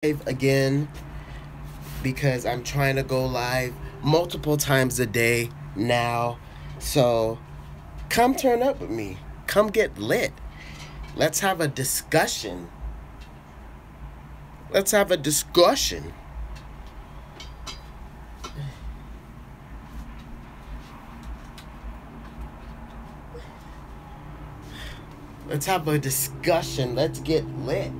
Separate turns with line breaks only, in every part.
live again because I'm trying to go live multiple times a day now. So come turn up with me. Come get lit. Let's have a discussion. Let's have a discussion. Let's have a discussion. Let's get lit.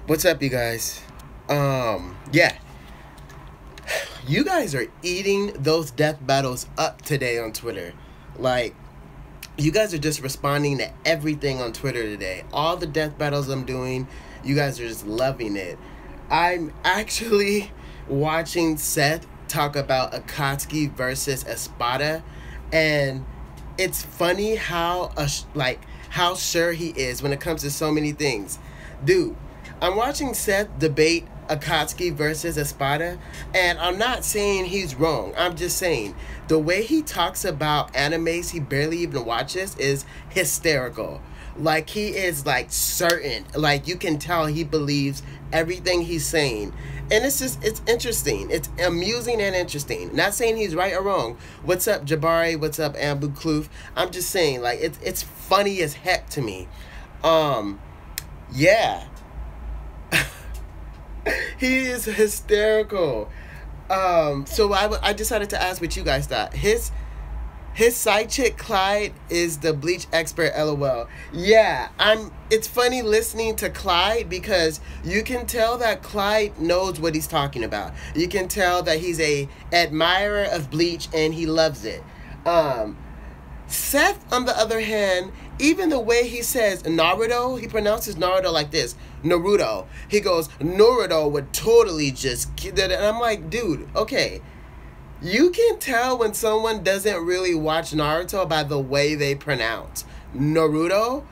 What's up, you guys? Yeah. You guys are eating those death battles up today on Twitter. Like, you guys are just responding to everything on Twitter today. All the death battles I'm doing, you guys are just loving it. I'm actually watching Seth talk about Akatsuki versus Espada, and it's funny how how sure he is when it comes to so many things. Dude, I'm watching Seth debate Akatsuki versus Espada, and I'm not saying he's wrong. I'm just saying the way he talks about animes he barely even watches is hysterical. Like, he is like certain, like you can tell he believes everything he's saying. And it's interesting. It's amusing and interesting. Not saying he's right or wrong. What's up, Jabari? What's up, Ambu Kloof? I'm just saying, like, it's funny as heck to me. Yeah. He is hysterical. So I decided to ask what you guys thought. His side chick Clyde is the Bleach expert, LOL. Yeah, it's funny listening to Clyde because you can tell that Clyde knows what he's talking about. You can tell that he's a admirer of Bleach and he loves it. Seth, on the other hand, even the way he says Naruto, he pronounces Naruto like this, Naruto. He goes, Naruto would totally just... And I'm like, dude, okay. You can tell when someone doesn't really watch Naruto by the way they pronounce Naruto.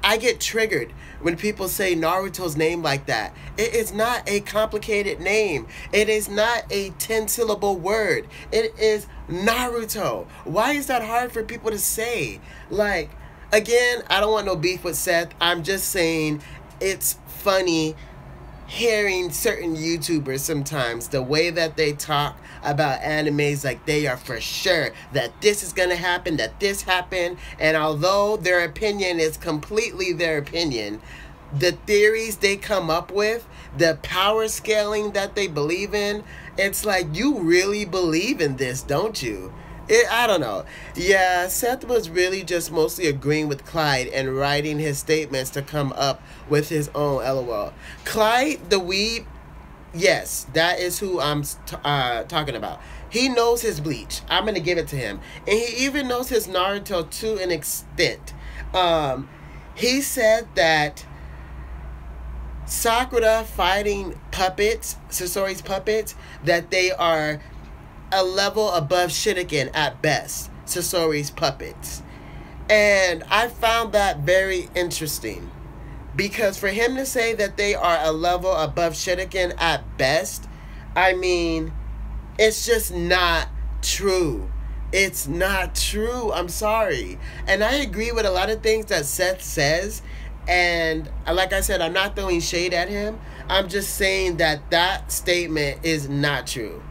I get triggered when people say Naruto's name like that. It is not a complicated name. It is not a 10-syllable word. It is Naruto. Why is that hard for people to say? Like, again, I don't want no beef with Seth. I'm just saying it's funny hearing certain YouTubers sometimes, the way that they talk about animes, like they are for sure that this is gonna happen, that this happened, and although their opinion is completely their opinion, the theories they come up with, the power scaling that they believe in, it's like, you really believe in this, don't you? I don't know. Yeah, Seth was really just mostly agreeing with Clyde and writing his statements to come up with his own LOL. Clyde the Weeb, yes, that is who I'm talking about. He knows his Bleach. I'm going to give it to him. And he even knows his Naruto to an extent. He said that Sakura fighting puppets, Sasori's puppets, that they are a level above Shuriken at best, Sasori's puppets. And I found that very interesting. Because for him to say that they are a level above Shuriken at best, I mean, it's just not true. It's not true. I'm sorry. And I agree with a lot of things that Seth says. And like I said, I'm not throwing shade at him. I'm just saying that that statement is not true.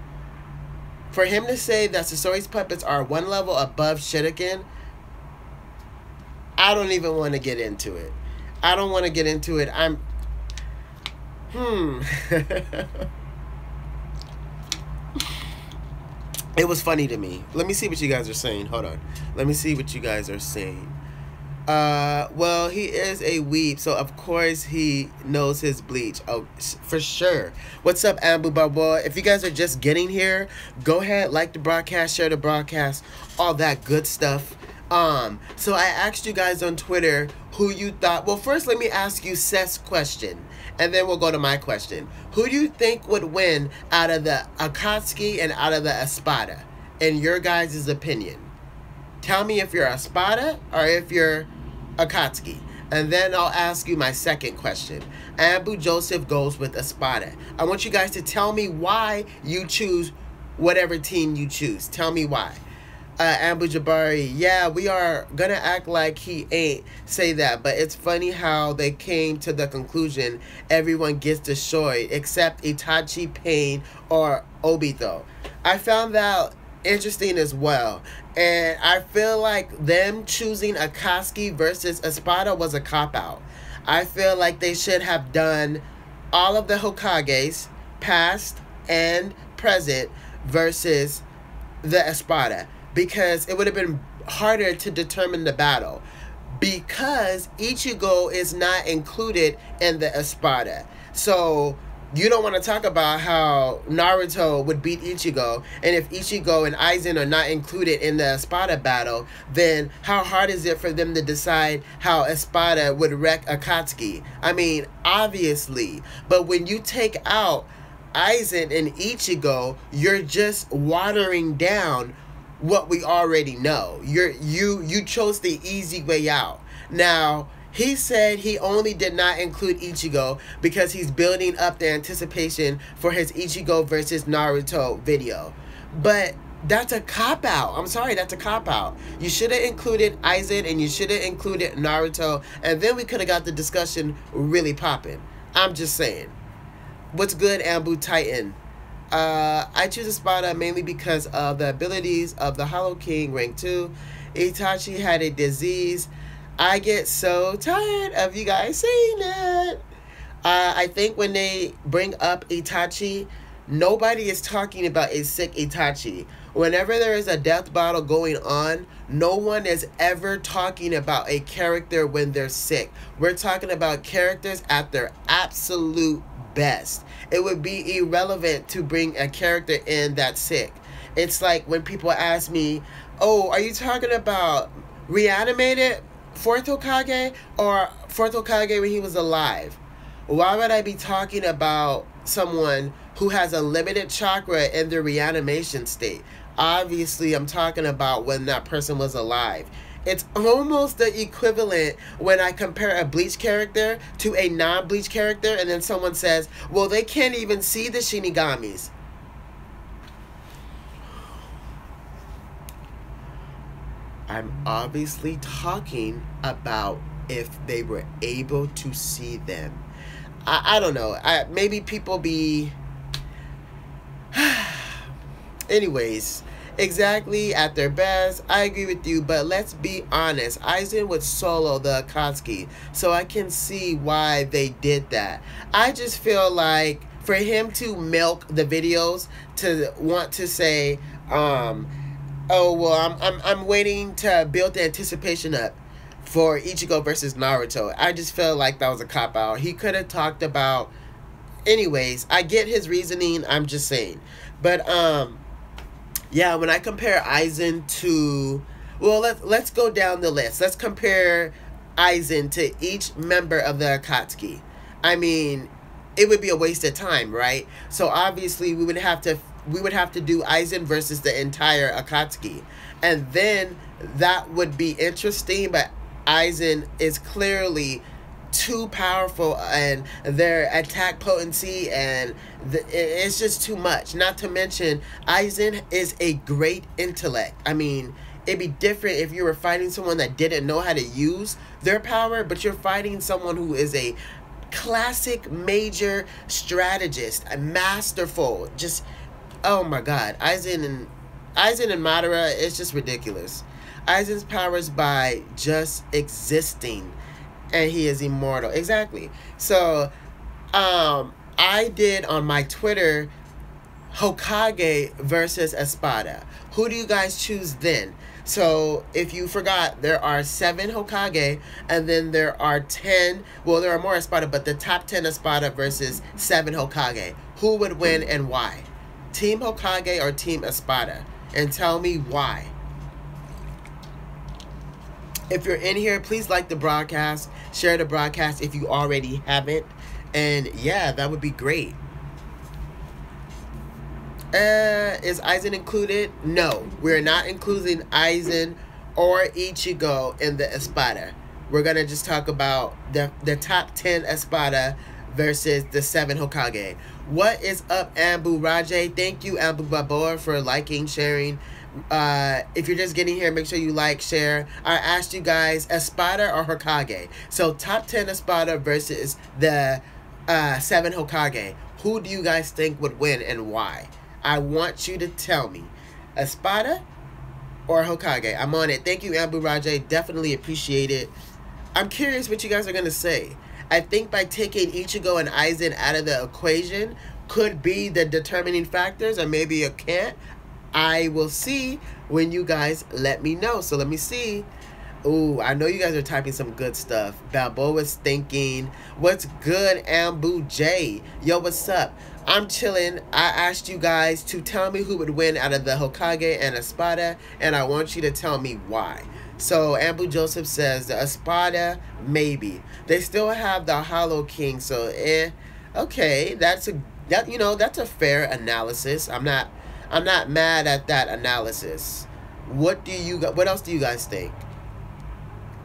For him to say that Sasori's puppets are one level above Shuriken, I don't even want to get into it. I don't want to get into it. It was funny to me. Let me see what you guys are saying. Hold on. Let me see what you guys are saying. Well, he is a weeb, so of course he knows his Bleach. Oh, for sure. What's up, Ambu Balboa? If you guys are just getting here, go ahead, like the broadcast, share the broadcast, all that good stuff. So I asked you guys on Twitter who you thought. Well, first let me ask you Seth's question, and then we'll go to my question. Who do you think would win out of the Akatsuki and out of the Espada, in your guys' opinion? Tell me if you're Espada or if you're Akatsuki. And then I'll ask you my second question. Ambu Joseph goes with Espada. I want you guys to tell me why you choose whatever team you choose. Tell me why. Ambu Jabari, yeah, we are gonna act like he ain't say that, but it's funny how they came to the conclusion everyone gets destroyed except Itachi, Pain, or Obito. I found that interesting as well, and I feel like them choosing Akatsuki versus Espada was a cop-out. I feel like they should have done all of the Hokages, past and present, versus the Espada, because it would have been harder to determine the battle, because Ichigo is not included in the Espada. So you don't want to talk about how Naruto would beat Ichigo, and if Ichigo and Aizen are not included in the Espada battle, then how hard is it for them to decide how Espada would wreck Akatsuki? I mean, obviously. But when you take out Aizen and Ichigo, you're just watering down what we already know. You chose the easy way out. Now, he said he only did not include Ichigo because he's building up the anticipation for his Ichigo versus Naruto video. But that's a cop-out. I'm sorry, that's a cop-out. You should have included Aizen and you should have included Naruto, and then we could have got the discussion really popping. I'm just saying. What's good, Ambu Titan? I choose Espada mainly because of the abilities of the Hollow King rank 2. Itachi had a disease. I get so tired of you guys saying that. I think when they bring up Itachi, nobody is talking about a sick Itachi. Whenever there is a death battle going on, no one is ever talking about a character when they're sick. We're talking about characters at their absolute best. It would be irrelevant to bring a character in that's sick. It's like when people ask me, oh, are you talking about reanimated 4th Hokage or 4th Hokage when he was alive? Why would I be talking about someone who has a limited chakra in their reanimation state? Obviously, I'm talking about when that person was alive. It's almost the equivalent when I compare a Bleach character to a non-Bleach character, and then someone says, well, they can't even see the Shinigamis. I'm obviously talking about if they were able to see them. I don't know. Maybe people be... Anyways, exactly at their best, I agree with you, but let's be honest. Aizen would solo the Akatsuki, so I can see why they did that. I just feel like for him to milk the videos to want to say, oh, well, I'm waiting to build the anticipation up for Ichigo versus Naruto. I just felt like that was a cop-out. He could have talked about... Anyways, I get his reasoning, I'm just saying. But, yeah, when I compare Aizen to... Well, let's go down the list. Let's compare Aizen to each member of the Akatsuki. I mean, it would be a waste of time, right? So, obviously, we would have to do Aizen versus the entire Akatsuki. And then that would be interesting, but Aizen is clearly too powerful, and their attack potency, and it's just too much. Not to mention, Aizen is a great intellect. I mean, it'd be different if you were fighting someone that didn't know how to use their power, but you're fighting someone who is a classic major strategist, a masterful, just... Oh my god, Aizen and Madara, it's just ridiculous. Aizen's powers by just existing, and he is immortal. Exactly. So, I did on my Twitter Hokage versus Espada. Who do you guys choose then? So, if you forgot, there are 7 Hokage, and then there are 10, well, there are more Espada, but the top 10 Espada versus 7 Hokage. Who would win and why? Team Hokage or Team Espada? And tell me why. If you're in here, please like the broadcast, share the broadcast if you already haven't, and yeah, that would be great. Is Aizen included? No, we're not including Aizen or Ichigo in the Espada. We're gonna just talk about the top 10 Espada versus the 7 Hokage. What is up, Ambu Rajay? Thank you, Ambu Baboa, for liking, sharing. If you're just getting here, make sure you like, share. I asked you guys, Espada or Hokage? So top 10 Espada versus the 7 Hokage. Who do you guys think would win and why? I want you to tell me. Espada or Hokage? I'm on it. Thank you, Ambu Rajay. Definitely appreciate it. I'm curious what you guys are going to say. I think by taking Ichigo and Aizen out of the equation could be the determining factors, or maybe it can't. I will see when you guys let me know. So let me see. Ooh, I know you guys are typing some good stuff. Balboa's thinking, what's good, Ambu J? Yo, what's up? I'm chilling. I asked you guys to tell me who would win out of the Hokage and Espada, and I want you to tell me why. So Ambu Joseph says the Espada, maybe. They still have the Hollow King, so okay, that's a fair analysis. I'm not mad at that analysis. What else do you guys think?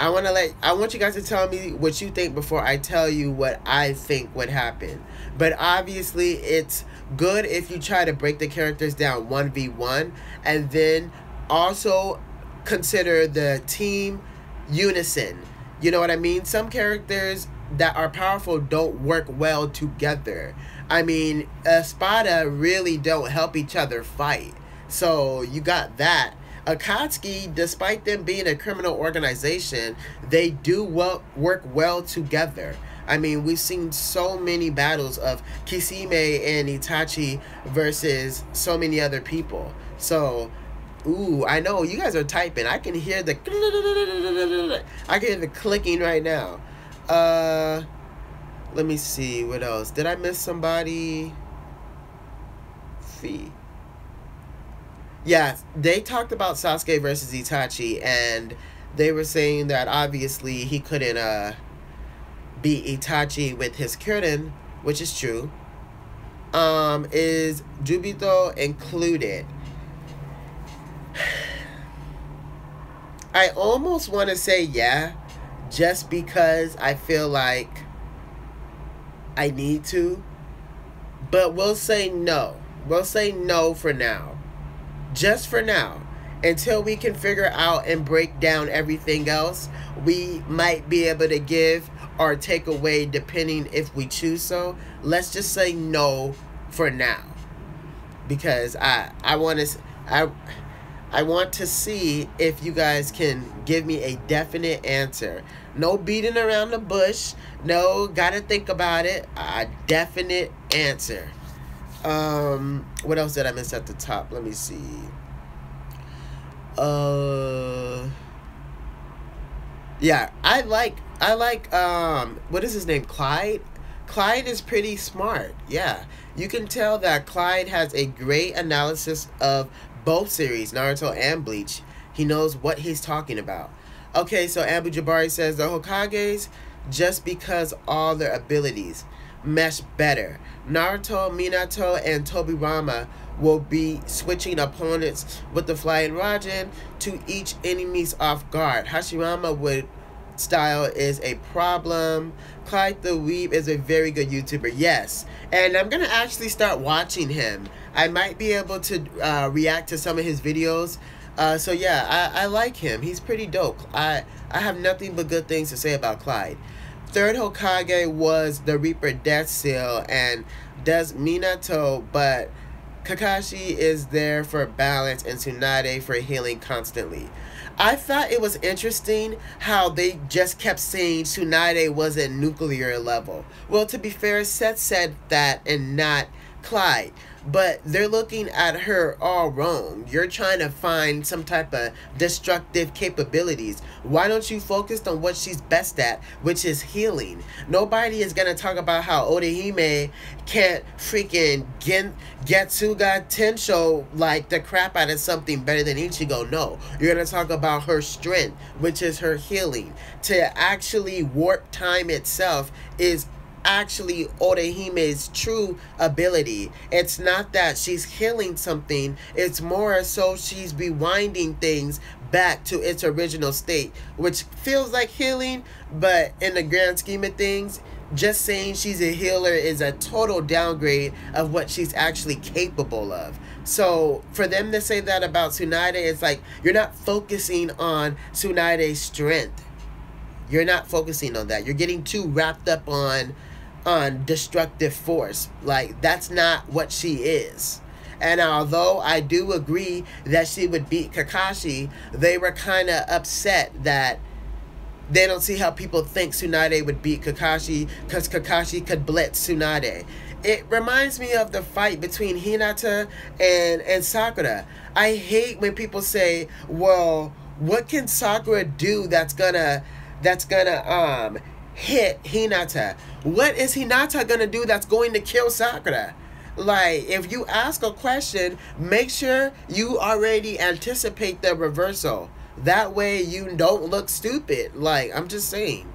I want you guys to tell me what you think before I tell you what I think would happen. But obviously, it's good if you try to break the characters down 1v1, and then also consider the team unison. You know what I mean? Some characters that are powerful don't work well together. I mean, Espada really don't help each other fight. So you got that. Akatsuki, despite them being a criminal organization, they do work well together. I mean, we've seen so many battles of Kisame and Itachi versus so many other people. So, ooh, I know you guys are typing. I can hear the clicking right now. Let me see what else. Did I miss somebody? Fee. Yeah, they talked about Sasuke versus Itachi, and they were saying that obviously he couldn't beat Itachi with his Kyurin, which is true. Is Jubito included? I almost want to say yeah, just because I feel like I need to, but we'll say no. We'll say no for now. Just for now, until we can figure out and break down everything else, we might be able to give or take away depending if we choose so. Let's just say no for now, because I want to see if you guys can give me a definite answer. No beating around the bush. No, gotta think about it. A definite answer. What else did I miss at the top? Let me see. Yeah, I like, what is his name? Clyde? Clyde is pretty smart. Yeah, you can tell that Clyde has a great analysis of both series, Naruto and Bleach. He knows what he's talking about. Okay, so Abu Jabari says the Hokages, just because all their abilities mesh better. Naruto, Minato, and Tobirama will be switching opponents with the Flying Rasen to each enemy's off guard. Hashirama would style is a problem. Clyde the Weeb is a very good YouTuber. Yes, and I'm gonna actually start watching him. I might be able to react to some of his videos. So yeah, I like him. He's pretty dope. I have nothing but good things to say about Clyde. Third Hokage was the Reaper Death Seal and does Minato, but Kakashi is there for balance and Tsunade for healing constantly. I thought it was interesting how they just kept saying Tsunade wasn't nuclear level. Well, to be fair, Seth said that and not Clyde. but they're looking at her all wrong. You're trying to find some type of destructive capabilities. Why don't you focus on what she's best at, which is healing? Nobody is gonna talk about how Orihime can't freaking Getsuga Tensho like the crap out of something better than Ichigo. No, you're gonna talk about her strength, which is her healing. To actually warp time itself is actually Orihime's true ability. It's not that she's healing something, it's more so she's rewinding things back to its original state, which feels like healing, but in the grand scheme of things, just saying she's a healer is a total downgrade of what she's actually capable of. So for them to say that about Tsunade, it's like you're not focusing on Tsunade's strength. You're not focusing on that. You're getting too wrapped up on destructive force. Like, that's not what she is. And although I do agree that she would beat Kakashi, they were kind of upset that they don't see how people think Tsunade would beat Kakashi because Kakashi could blitz Tsunade. It reminds me of the fight between Hinata and Sakura. I hate when people say, well, what can Sakura do that's gonna hit Hinata? What is Hinata gonna do that's going to kill Sakura? Like, if you ask a question, make sure you already anticipate the reversal. That way you don't look stupid. Like, I'm just saying.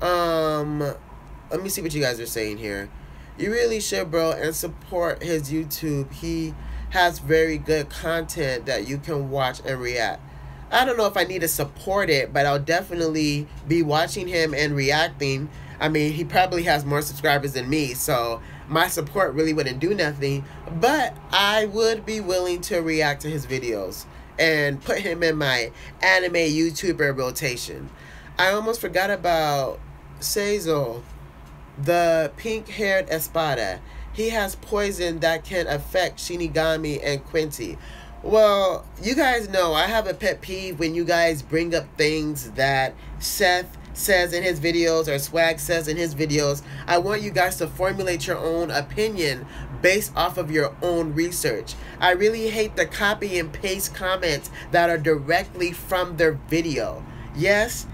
Let me see what you guys are saying here. You really should, bro, and support his YouTube. He has very good content that you can watch and react. I don't know if I need to support it, but I'll definitely be watching him and reacting. I mean, he probably has more subscribers than me, so my support really wouldn't do nothing. But I would be willing to react to his videos and put him in my anime YouTuber rotation. I almost forgot about Seizo, the pink-haired Espada. He has poison that can affect Shinigami and Quincy. Well, you guys know I have a pet peeve when you guys bring up things that Seth says in his videos or Swag says in his videos. I want you guys to formulate your own opinion based off of your own research. I really hate the copy and paste comments that are directly from their video. Yes,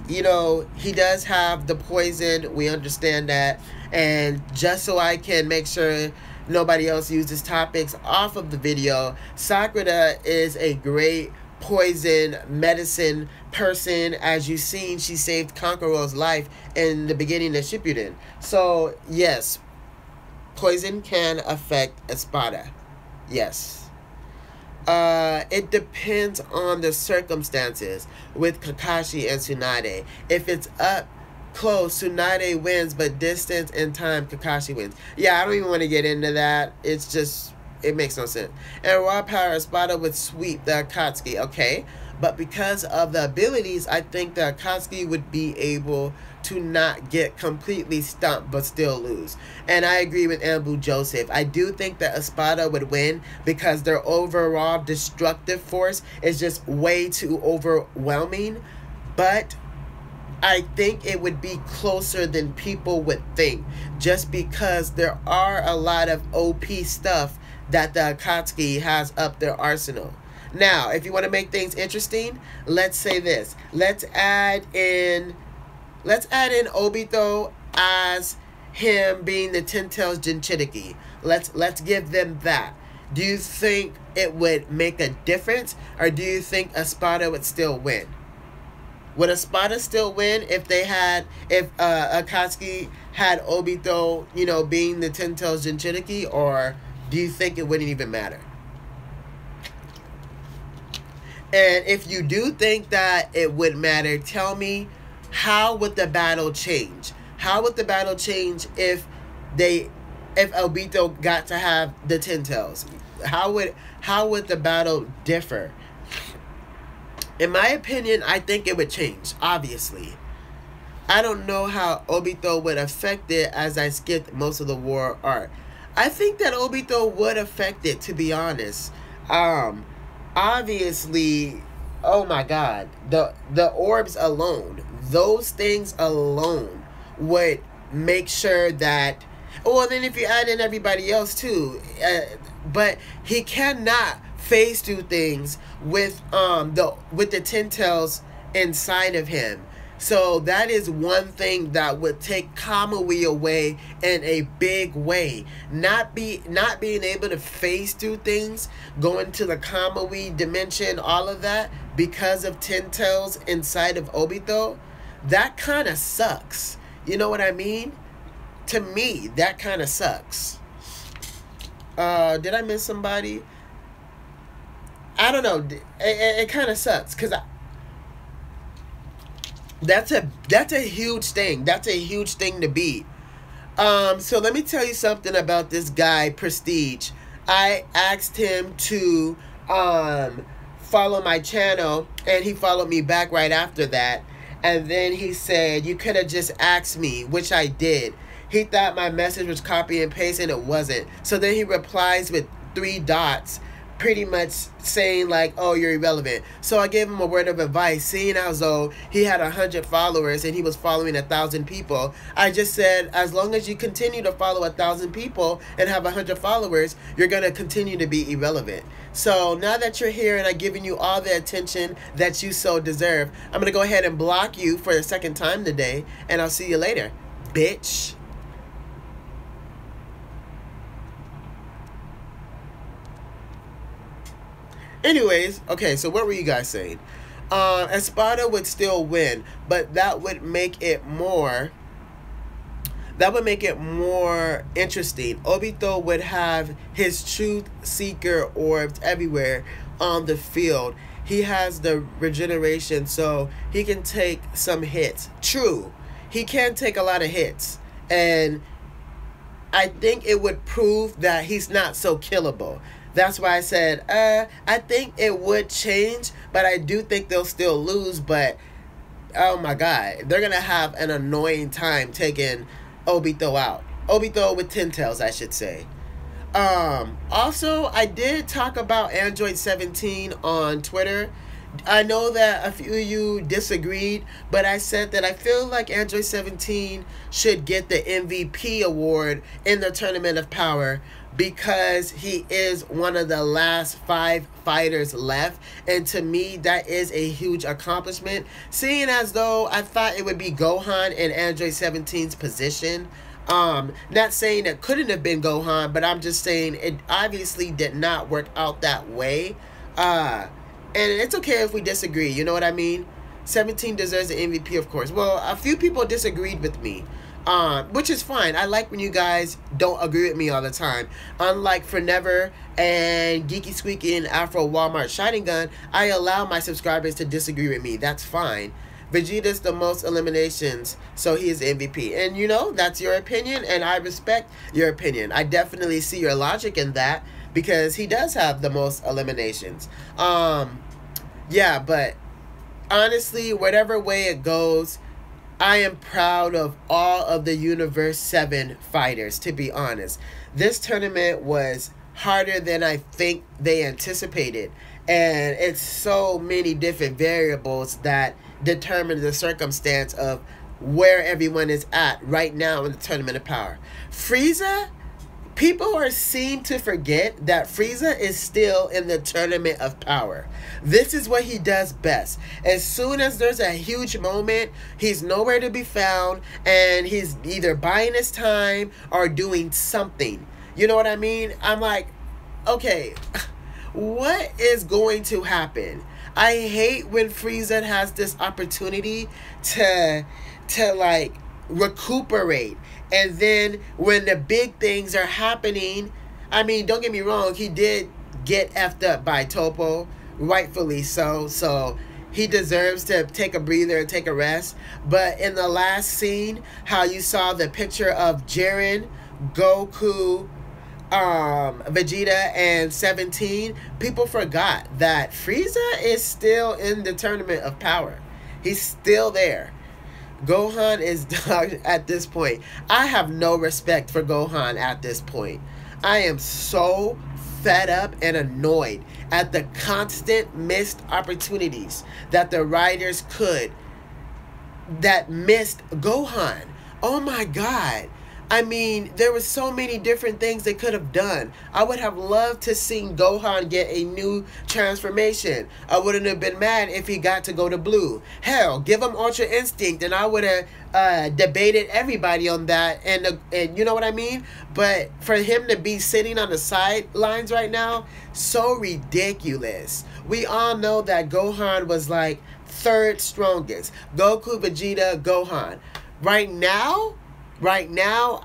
you know, he does have the poison. We understand that. And just so I can make sure nobody else uses topics off of the video, Sakura is a great poison medicine person. As you've seen, she saved Kankuro's life in the beginning of Shippuden. So yes, poison can affect Espada. Yes. It depends on the circumstances with Kakashi and Tsunade. If it's up close, Tsunade wins, but distance and time, Kakashi wins. Yeah, I don't even want to get into that. It's just, it makes no sense. And raw power, Espada would sweep the Akatsuki. Okay, but because of the abilities, I think the Akatsuki would be able to not get completely stumped but still lose. And I agree with Ambu Joseph. I do think that Espada would win because their overall destructive force is just way too overwhelming. But I think it would be closer than people would think, just because there are a lot of OP stuff that the Akatsuki has up their arsenal. Now, if you want to make things interesting, let's say this. Let's add in Obito as him being the Ten Tails Jinchuriki. Let's give them that. Do you think it would make a difference, or do you think Espada would still win? Would Espada still win if Akatsuki had Obito, you know, being the Ten Tails Jinchuriki, or do you think it wouldn't even matter? And if you do think that it would matter, tell me, how would the battle change? How would the battle change if Obito got to have the Ten Tails? How would the battle differ? In my opinion, I think it would change, obviously. I don't know how Obito would affect it, as I skipped most of the war arc. I think that Obito would affect it, to be honest. Obviously, oh my god, the orbs alone, those things alone would make sure that Well, then if you add in everybody else too, but he cannot phase through things with the ten tails inside of him. So that is one thing that would take Kamui away in a big way. Not being able to phase through things, going to the Kamui dimension, all of that because of ten tails inside of Obito, that kind of sucks. You know what I mean? To me, that kind of sucks. Did I miss somebody? I don't know. It kind of sucks because that's a huge thing. That's a huge thing to beat. So let me tell you something about this guy, Prestige. I asked him to follow my channel, and he followed me back right after that. And then he said, you could have just asked me, which I did. He thought my message was copy and paste, and it wasn't. So then he replies with 3 dots, pretty much saying like, oh, you're irrelevant. So I gave him a word of advice, seeing as though he had 100 followers and he was following 1,000 people. I just said, as long as you continue to follow 1,000 people and have 100 followers, you're going to continue to be irrelevant. So now that you're here and I've given you all the attention that you so deserve, I'm going to go ahead and block you for the second time today, and I'll see you later, bitch. Anyways, okay, so what were you guys saying? Espada would still win, but that would make it more interesting. Obito would have his truth seeker orbs everywhere on the field. He has the regeneration, so he can take some hits. True, he can take a lot of hits, and I think it would prove that he's not so killable. That's why I said, I think it would change, but I do think they'll still lose. But, oh my God, they're going to have an annoying time taking Obito out. Obito with 10 tails, I should say. Also, I did talk about Android 17 on Twitter. I know that a few of you disagreed, but I said that I feel like Android 17 should get the MVP award in the Tournament of Power, because he is one of the last 5 fighters left, and to me that is a huge accomplishment, seeing as though I thought it would be Gohan in Android 17's position. Not saying it couldn't have been Gohan, but I'm just saying it obviously did not work out that way, and it's okay if we disagree, you know what I mean? 17 deserves the MVP, of course. Well, a few people disagreed with me, which is fine. I like when you guys don't agree with me all the time. Unlike Forever and Geeky Squeaky and Afro Walmart Shining Gun, I allow my subscribers to disagree with me. That's fine. Vegeta's the most eliminations, so he is MVP. And you know, that's your opinion, and I respect your opinion. I definitely see your logic in that, because he does have the most eliminations. Yeah, but honestly, whatever way it goes, I am proud of all of the Universe 7 fighters, to be honest. This tournament was harder than I think they anticipated. And it's so many different variables that determine the circumstance of where everyone is at right now in the Tournament of Power. Frieza, people seem to forget that Frieza is still in the Tournament of Power. This is what he does best. As soon as there's a huge moment, he's nowhere to be found, and he's either buying his time or doing something. You know what I mean? I'm like, okay, what is going to happen? I hate when Frieza has this opportunity to like recuperate, and then when the big things are happening, I mean, don't get me wrong, he did get effed up by Toppo, rightfully so, so he deserves to take a breather and take a rest. But in the last scene, how you saw the picture of Jiren, Goku, Vegeta, and 17, people forgot that Frieza is still in the Tournament of Power. He's still there. Gohan is done at this point. I have no respect for Gohan at this point. I am so fed up and annoyed at the constant missed opportunities that the writers missed Gohan. Oh my God. I mean, there were so many different things they could have done. I would have loved to seen Gohan get a new transformation. I wouldn't have been mad if he got to go to blue. Hell, give him Ultra Instinct and I would have debated everybody on that. And you know what I mean? But for him to be sitting on the sidelines right now, so ridiculous. We all know that Gohan was like third strongest. Goku, Vegeta, Gohan. Right now,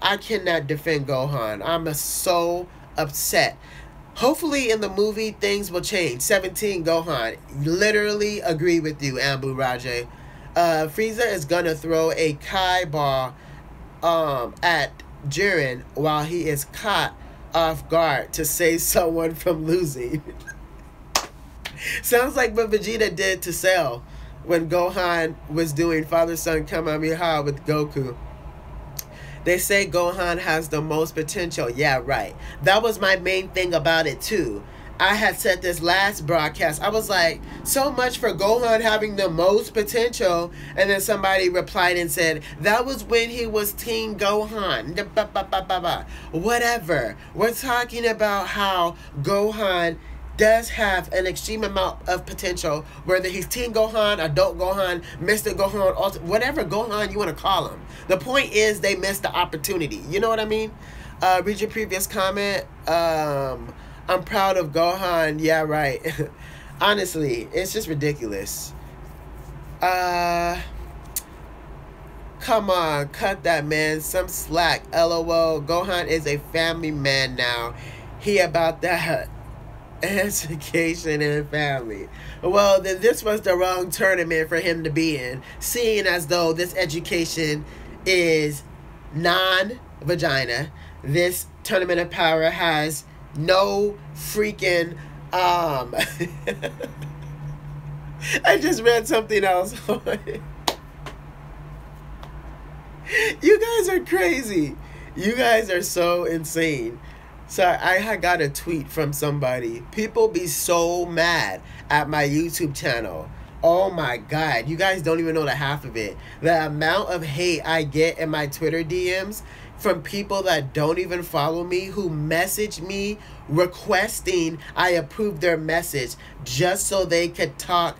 I cannot defend Gohan. I'm so upset. Hopefully in the movie, things will change. 17, Gohan. Literally agree with you, Ambu Rajay. Frieza is gonna throw a Kai ball at Jiren while he is caught off guard to save someone from losing. Sounds like what Vegeta did to Cell when Gohan was doing Father-Son Kamehameha with Goku. They say Gohan has the most potential. Yeah, right. That was my main thing about it, too. I had said this last broadcast. I was like, so much for Gohan having the most potential. And then somebody replied and said, that was when he was Teen Gohan. Whatever. We're talking about how Gohan does have an extreme amount of potential, whether he's Teen Gohan, Adult Gohan, Mr. Gohan, whatever Gohan you want to call him. The point is they missed the opportunity. You know what I mean? Read your previous comment. I'm proud of Gohan. Yeah, right. Honestly, it's just ridiculous. Come on, cut that, man. Some slack. LOL. Gohan is a family man now. He about that education and family. Well, then this was the wrong tournament for him to be in, seeing as though this education is non-vagina. This Tournament of Power has no freaking I just read something else. You guys are crazy. You guys are so insane. So I got a tweet from somebody. People be so mad at my YouTube channel. Oh my God. You guys don't even know the half of it. The amount of hate I get in my Twitter DMs from people that don't even follow me, who message me requesting I approve their message just so they could talk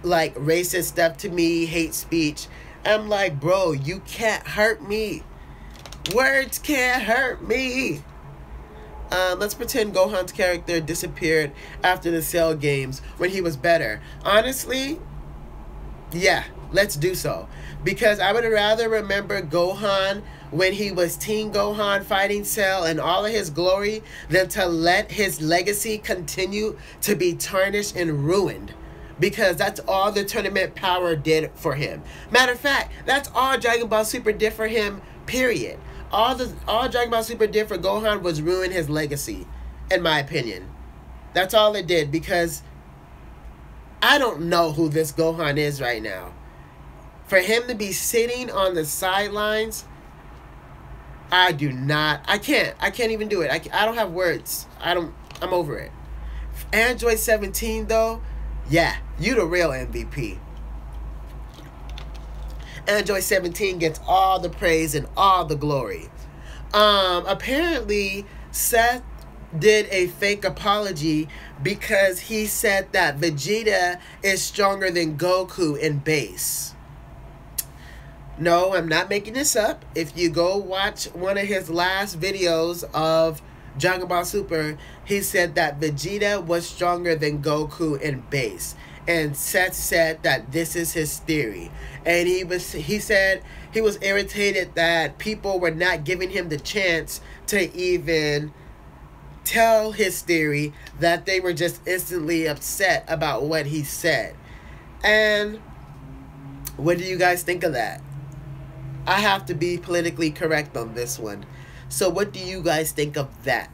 like racist stuff to me, hate speech. I'm like, bro, you can't hurt me. Words can't hurt me. Let's pretend Gohan's character disappeared after the Cell games when he was better. Honestly, yeah, let's do so. Because I would rather remember Gohan when he was Teen Gohan fighting Cell and all of his glory than to let his legacy continue to be tarnished and ruined. Because that's all the Tournament Power did for him. Matter of fact, that's all Dragon Ball Super did for him, period. All Dragon Ball Super did for Gohan was ruin his legacy, in my opinion. That's all it did, because I don't know who this Gohan is right now. For him to be sitting on the sidelines, I can't even do it. I don't have words. I'm over it. Android 17 though, yeah, you the real MVP. Android 17 gets all the praise and all the glory. Apparently, Seth did a fake apology because he said that Vegeta is stronger than Goku in base. No, I'm not making this up. If you go watch one of his last videos of Dragon Ball Super, he said that Vegeta was stronger than Goku in base. And Seth said that this is his theory. And he said he was irritated that people were not giving him the chance to even tell his theory, that they were just instantly upset about what he said. And what do you guys think of that? I have to be politically correct on this one. So what do you guys think of that?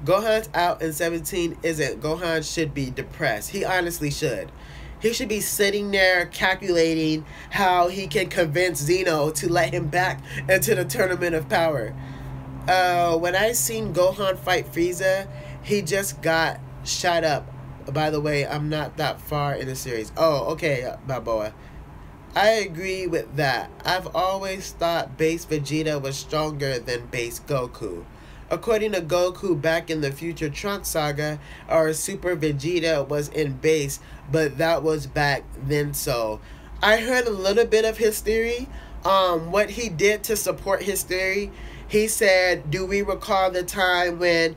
Gohan's out and 17 isn't. Gohan should be depressed. He honestly should. He should be sitting there calculating how he can convince Zeno to let him back into the Tournament of Power. When I seen Gohan fight Frieza, he just got shot up. By the way, I'm not that far in the series. Oh, okay, Balboa. I agree with that. I've always thought base Vegeta was stronger than base Goku. According to Goku back in the Future Trunks saga, our Super Vegeta was in base, but that was back then. So I heard a little bit of his theory. What he did to support his theory, he said, do we recall the time when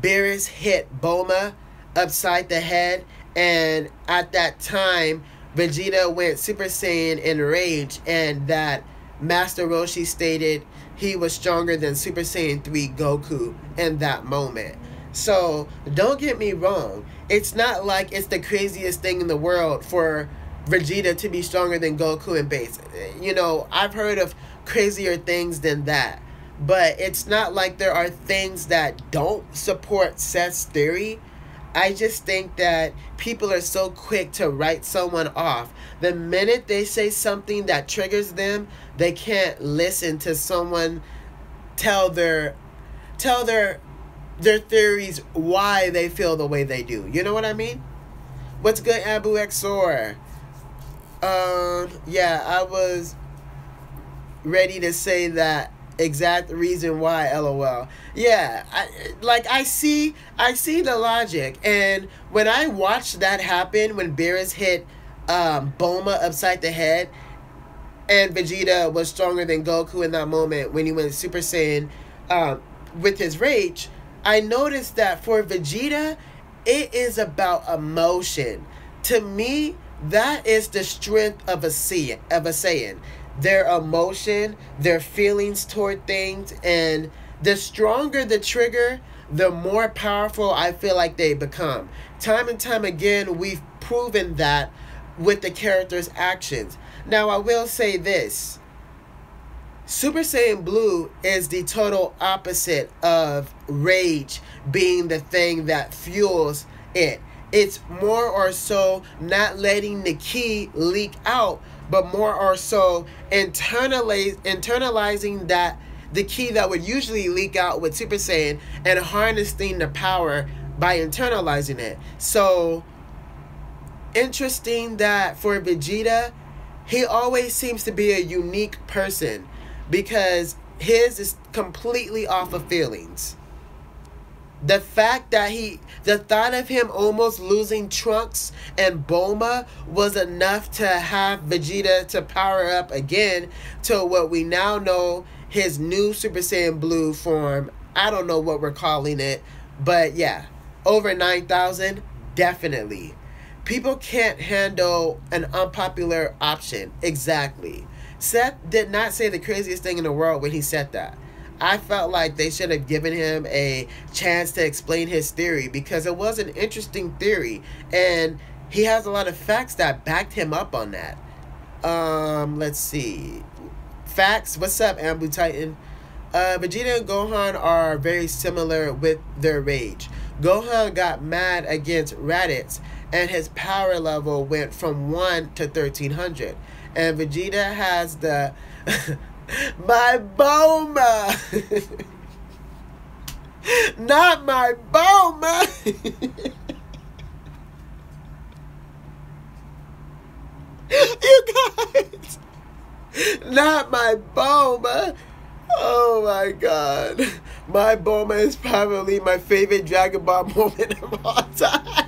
Beerus hit Bulma upside the head? And at that time, Vegeta went Super Saiyan in rage, and that Master Roshi stated he was stronger than Super Saiyan 3 Goku in that moment. So, don't get me wrong. It's not like it's the craziest thing in the world for Vegeta to be stronger than Goku in base. You know, I've heard of crazier things than that. But it's not like there are things that don't support Seth's theory. I just think that people are so quick to write someone off. The minute they say something that triggers them, they can't listen to someone tell their theories why they feel the way they do. You know what I mean? What's good, Abu XOR? Yeah, I was ready to say that exact reason why, LOL. Yeah, I see the logic, and when I watched that happen, when Beerus hit Bulma upside the head, and Vegeta was stronger than Goku in that moment when he went Super Saiyan with his rage, I noticed that for Vegeta, it is about emotion. To me, that is the strength of a Saiyan. Their emotion, their feelings toward things, and the stronger the trigger, the more powerful I feel like they become. Time and time again, we've proven that with the character's actions. Now, I will say this. Super Saiyan Blue is the total opposite of rage being the thing that fuels it. It's more or so not letting the ki leak out, but more or so internalizing that the ki that would usually leak out with Super Saiyan and harnessing the power by internalizing it. So, interesting that for Vegeta, he always seems to be a unique person because his is completely off of feelings. The fact that the thought of him almost losing Trunks and Bulma was enough to have Vegeta to power up again to what we now know his new Super Saiyan Blue form. I don't know what we're calling it, but yeah, over 9,000, definitely. People can't handle an unpopular option. Exactly. Seth did not say the craziest thing in the world when he said that. I felt like they should have given him a chance to explain his theory because it was an interesting theory and he has a lot of facts that backed him up on that. Let's see. Facts. What's up, Ambu Titan? Vegeta and Gohan are very similar with their rage. Gohan got mad against Raditz and his power level went from 1 to 1300. And Vegeta has the... my Bulma! Not my Bulma! You guys! Not my Bulma! Oh my god. My Bulma is probably my favorite Dragon Ball moment of all time.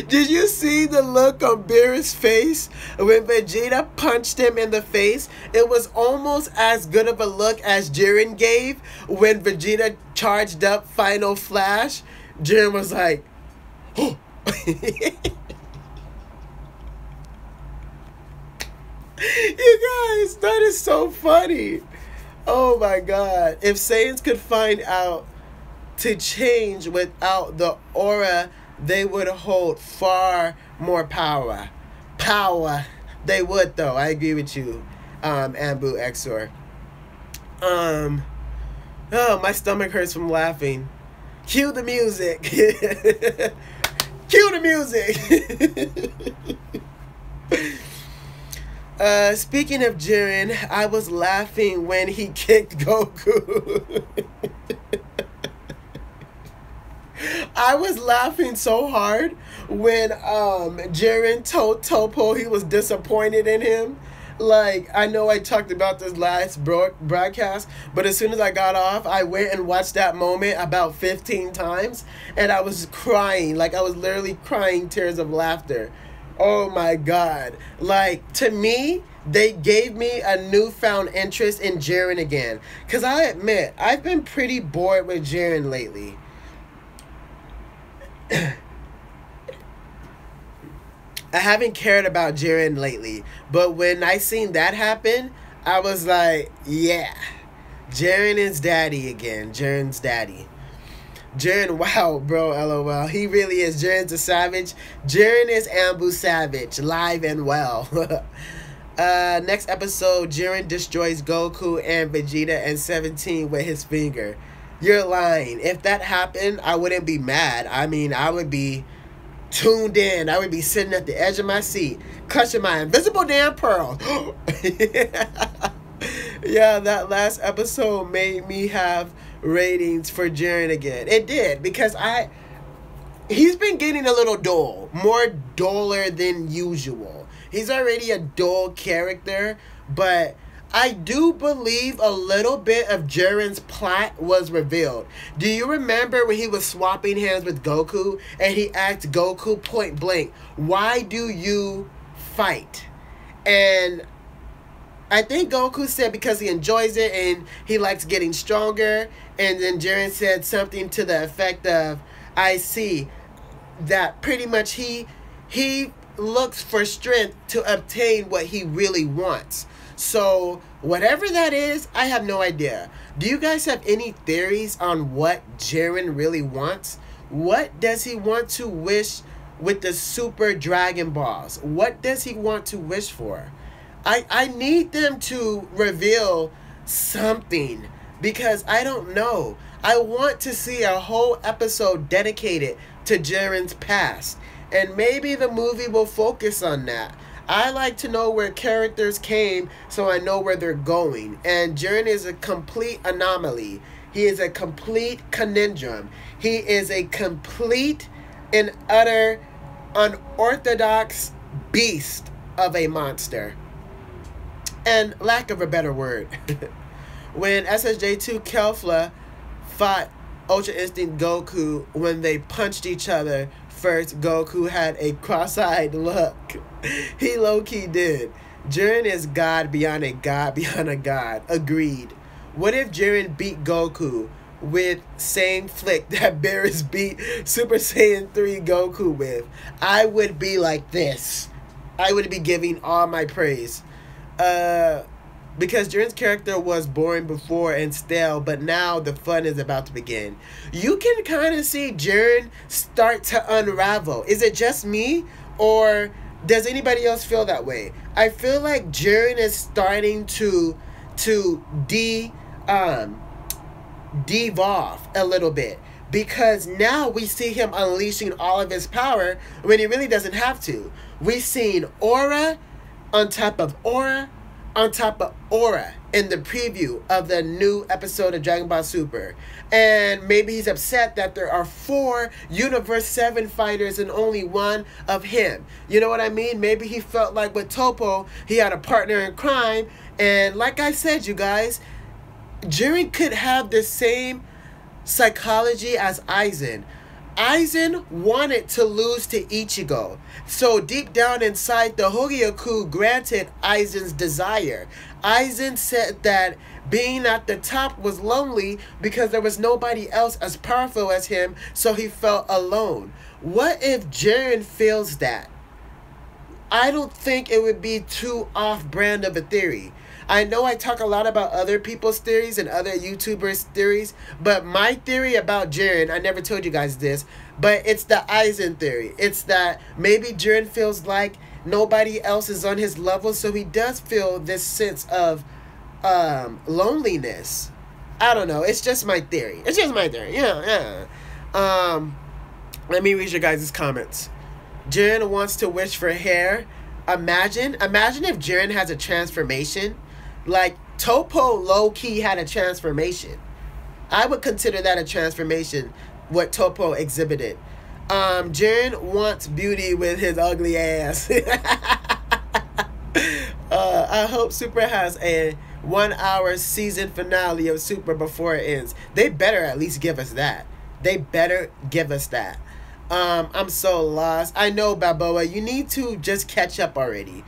Did you see the look on Beerus' face when Vegeta punched him in the face? It was almost as good of a look as Jiren gave when Vegeta charged up Final Flash. Jiren was like, oh. You guys, that is so funny. Oh my god. If Saiyans could find out to change without the aura, they would hold far more power. They would, though. I agree with you, Ambu Exor. Oh, my stomach hurts from laughing. Cue the music. Cue the music. Speaking of Jiren, I was laughing when he kicked Goku. I was laughing so hard when Jiren told Topo he was disappointed in him. Like, I know I talked about this last broadcast, but as soon as I got off, I went and watched that moment about 15 times, and I was crying. Like, I was literally crying tears of laughter. Oh my God. Like, to me, they gave me a newfound interest in Jiren again. Because I admit, I've been pretty bored with Jiren lately. I haven't cared about Jiren lately, but when I seen that happen, I was like, yeah, Jiren is daddy again. Jiren's daddy. Jiren, wow, bro, LOL. He really is. Jiren's a savage. Jiren is Ambu Savage, live and well. Next episode, Jiren destroys Goku and Vegeta and 17 with his finger. You're lying. If that happened, I wouldn't be mad. I mean, I would be tuned in. I would be sitting at the edge of my seat, clutching my invisible damn pearl. Yeah, that last episode made me have ratings for Jiren again. It did, because he's been getting a little dull, more duller than usual. He's already a dull character, but I do believe a little bit of Jiren's plot was revealed. Do you remember when he was swapping hands with Goku and he asked Goku point blank, why do you fight? And I think Goku said because he enjoys it and he likes getting stronger. And then Jiren said something to the effect of, I see that pretty much he looks for strength to obtain what he really wants. So, whatever that is, I have no idea. Do you guys have any theories on what Jiren really wants? What does he want to wish with the Super Dragon Balls? What does he want to wish for? I need them to reveal something, because I don't know. I want to see a whole episode dedicated to Jiren's past, and maybe the movie will focus on that. I like to know where characters came so I know where they're going. And Jiren is a complete anomaly. He is a complete conundrum. He is a complete and utter unorthodox beast of a monster. And lack of a better word. When SSJ2 Kefla fought Ultra Instinct Goku, when they punched each other, first Goku had a cross-eyed look. He low-key did. Jiren is God beyond a God beyond a God. Agreed. What if Jiren beat Goku with same flick that Beerus beat Super Saiyan 3 Goku with? I would be like this. I would be giving all my praise. Because Jiren's character was boring before and stale, but now the fun is about to begin. You can kind of see Jiren start to unravel. Is it just me, or does anybody else feel that way? I feel like Jiren is starting to devolve a little bit, because now we see him unleashing all of his power when he really doesn't have to. We've seen aura on top of aura on top of aura in the preview of the new episode of Dragon Ball Super. And maybe he's upset that there are 4 Universe 7 fighters and only 1 of him. You know what I mean? Maybe he felt like with Topo, he had a partner in crime. And like I said, you guys, Jiren could have the same psychology as Aizen. Aizen wanted to lose to Ichigo. So deep down inside, the Hogyoku granted Aizen's desire. Aizen said that being at the top was lonely because there was nobody else as powerful as him, so he felt alone. What if Jiren feels that? I don't think it would be too off-brand of a theory. I know I talk a lot about other people's theories and other YouTubers' theories, but my theory about Jiren, I never told you guys this, but it's the Aizen theory. It's that maybe Jiren feels like nobody else is on his level, so he does feel this sense of loneliness. I don't know. It's just my theory. It's just my theory. Yeah. Let me read your guys' comments. Jiren wants to wish for hair. Imagine if Jiren has a transformation. Like, Topo low-key had a transformation. I would consider that a transformation. what Toppo exhibited. Jiren wants beauty with his ugly ass. I hope Super has a 1 hour season finale of Super before it ends. They better at least give us that. They better give us that. I'm so lost. I know, Balboa, you need to just catch up already.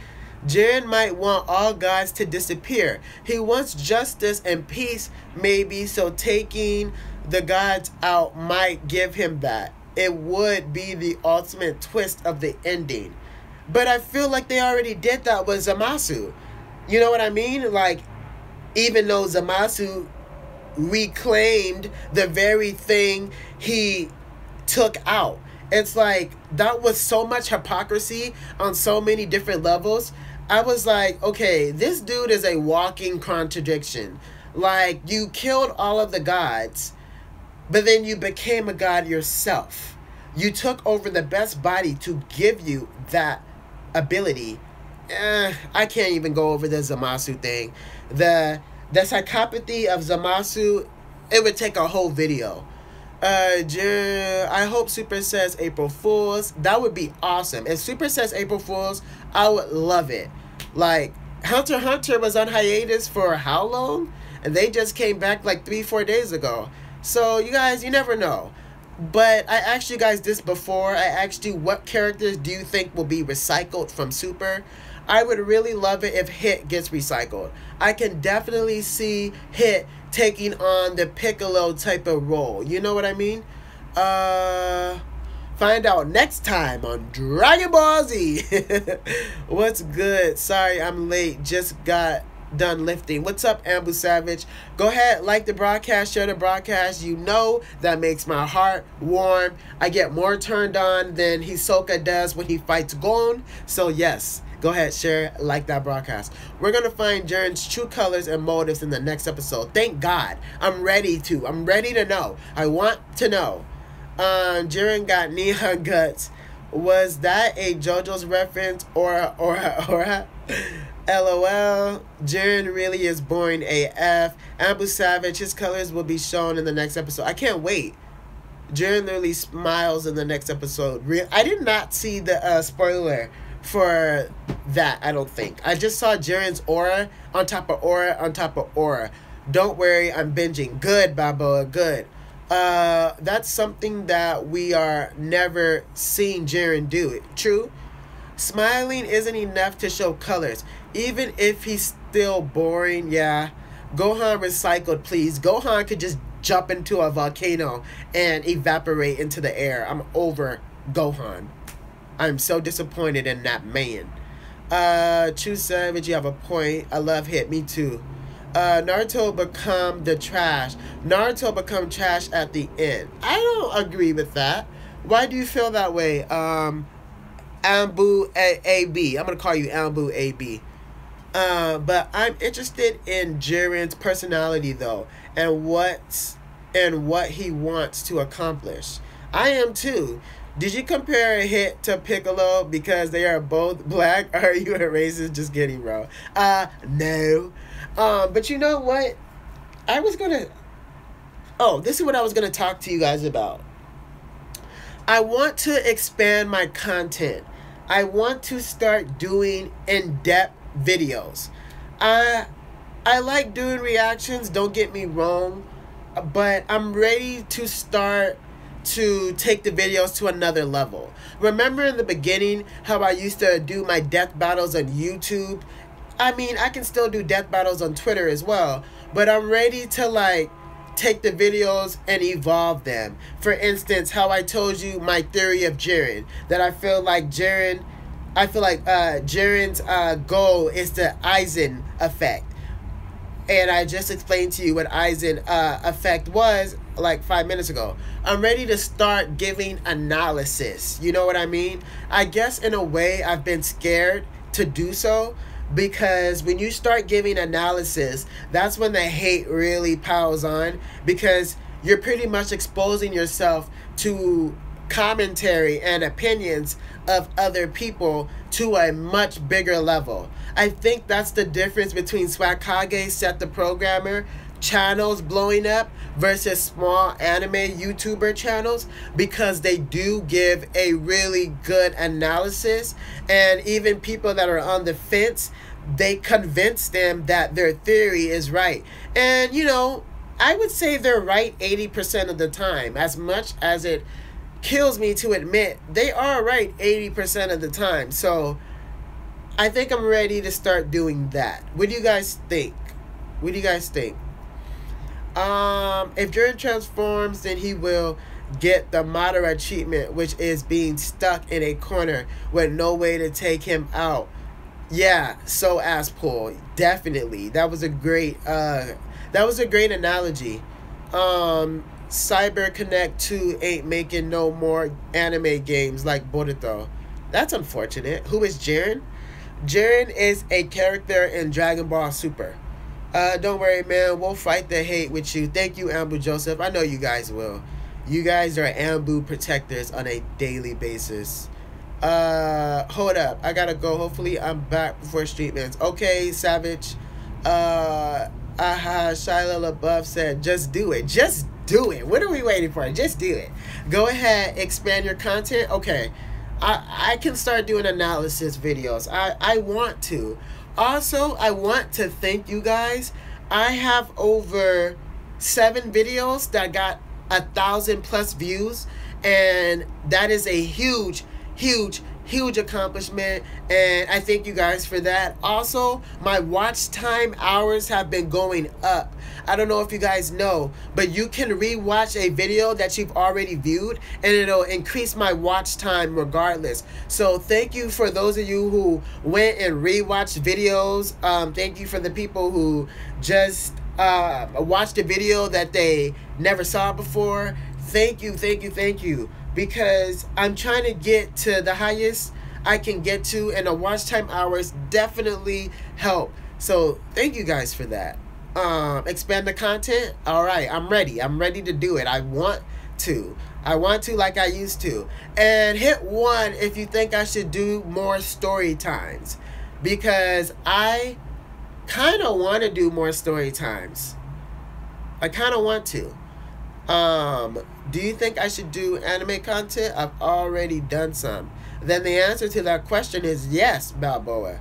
Jiren might want all gods to disappear. He wants justice and peace, maybe, so taking the gods out might give him that. It would be the ultimate twist of the ending. But I feel like they already did that with Zamasu. You know what I mean? Like, even though Zamasu reclaimed the very thing he took out. It's like, that was so much hypocrisy on so many different levels. I was like, okay, this dude is a walking contradiction. Like, you killed all of the gods, but then you became a god yourself. You took over the best body to give you that ability. I can't even go over the Zamasu thing. The psychopathy of Zamasu, it would take a whole video. I hope Super says April Fools. That would be awesome. If Super says April Fools, I would love it. Like, Hunter x Hunter was on hiatus for how long? And they just came back like 3-4 days ago. So, you guys, you never know. But I asked you guys this before. I asked you, what characters do you think will be recycled from Super? I would really love it if Hit gets recycled. I can definitely see Hit taking on the Piccolo type of role. You know what I mean? Find out next time on Dragon Ball Z. What's good? Sorry I'm late. Just got done lifting. What's up, Ambu Savage? Go ahead, like the broadcast, share the broadcast. You know that makes my heart warm. I get more turned on than Hisoka does when he fights Gon. So yes, go ahead, share, like that broadcast. We're going to find Jiren's true colors and motives in the next episode. Thank God. I'm ready to know. I want to know. Jiren got Nia guts. Was that a JoJo's reference or LOL? Jiren really is boring AF. Ambu Savage, his colors will be shown in the next episode. I can't wait. Jiren literally smiles in the next episode. I did not see the spoiler for that, I don't think. I just saw Jiren's aura on top of aura on top of aura. Don't worry, I'm binging. Good, Balboa, good. That's something that we are never seeing Jiren do. True. Smiling isn't enough to show colors. Even if he's still boring, yeah. Gohan recycled, please. Gohan could just jump into a volcano and evaporate into the air. I'm over Gohan. I'm so disappointed in that man. True Savage, you have a point. I love Hit, me too. Naruto become the trash. Naruto become trash at the end. I don't agree with that. Why do you feel that way? Ambu AB. I'm gonna call you Ambu AB. But I'm interested in Jiren's personality though, and what he wants to accomplish. I am too. Did you compare a Hit to Piccolo because they are both black? Or are you a racist? Just kidding, bro. No. But you know what? This is what I was gonna talk to you guys about. I want to expand my content. I want to start doing in-depth videos. I like doing reactions, don't get me wrong, but I'm ready to start to take the videos to another level. Remember in the beginning how I used to do my death battles on YouTube? I mean, I can still do death battles on Twitter as well, but I'm ready to like take the videos and evolve them. For instance, how I told you my theory of Jiren, that I feel like Jiren's goal is the Aizen effect. And I just explained to you what Aizen effect was like 5 minutes ago. I'm ready to start giving analysis. You know what I mean? I guess in a way I've been scared to do so, because when you start giving analysis, that's when the hate really piles on, because you're pretty much exposing yourself to commentary and opinions of other people to a much bigger level. I think that's the difference between Swag Kage, Seth the Programmer, channels blowing up versus small anime YouTuber channels, because they do give a really good analysis, and even people that are on the fence, they convince them that their theory is right. And you know, I would say they're right 80% of the time. As much as it kills me to admit, they are right 80% of the time. So I think I'm ready to start doing that. What do you guys think? What do you guys think? If Jiren transforms, then he will get the Madara achievement, which is being stuck in a corner with no way to take him out. Yeah, so Aspool, definitely. That was a great analogy. Cyber Connect 2 ain't making no more anime games like Boruto. That's unfortunate. Who is Jiren? Jiren is a character in Dragon Ball Super. Don't worry, man. We'll fight the hate with you. Thank you, Ambu Joseph. I know you guys will. You guys are Ambu protectors on a daily basis. Hold up. I gotta go. Hopefully, I'm back before stream ends. Okay, Savage. Shiloh LaBeouf said, just do it. Just do it. What are we waiting for? Just do it. Go ahead. Expand your content. Okay. I can start doing analysis videos. I want to. Also, I want to thank you guys. I have over 7 videos that got 1,000+ views, and that is a huge accomplishment, and I thank you guys for that. Also, my watch time hours have been going up. I don't know if you guys know, but you can rewatch a video that you've already viewed, and it'll increase my watch time regardless. So thank you for those of you who went and rewatched videos. Thank you for the people who just watched a video that they never saw before. Thank you. Because I'm trying to get to the highest I can get to, and the watch time hours definitely help. So thank you guys for that. Expand the content. All right, I'm ready. I'm ready to do it. I want to like I used to. And hit 1 if you think I should do more story times, because I kind of want to do more story times. I kind of want to. Do you think I should do anime content? I've already done some. Then the answer to that question is yes, Balboa.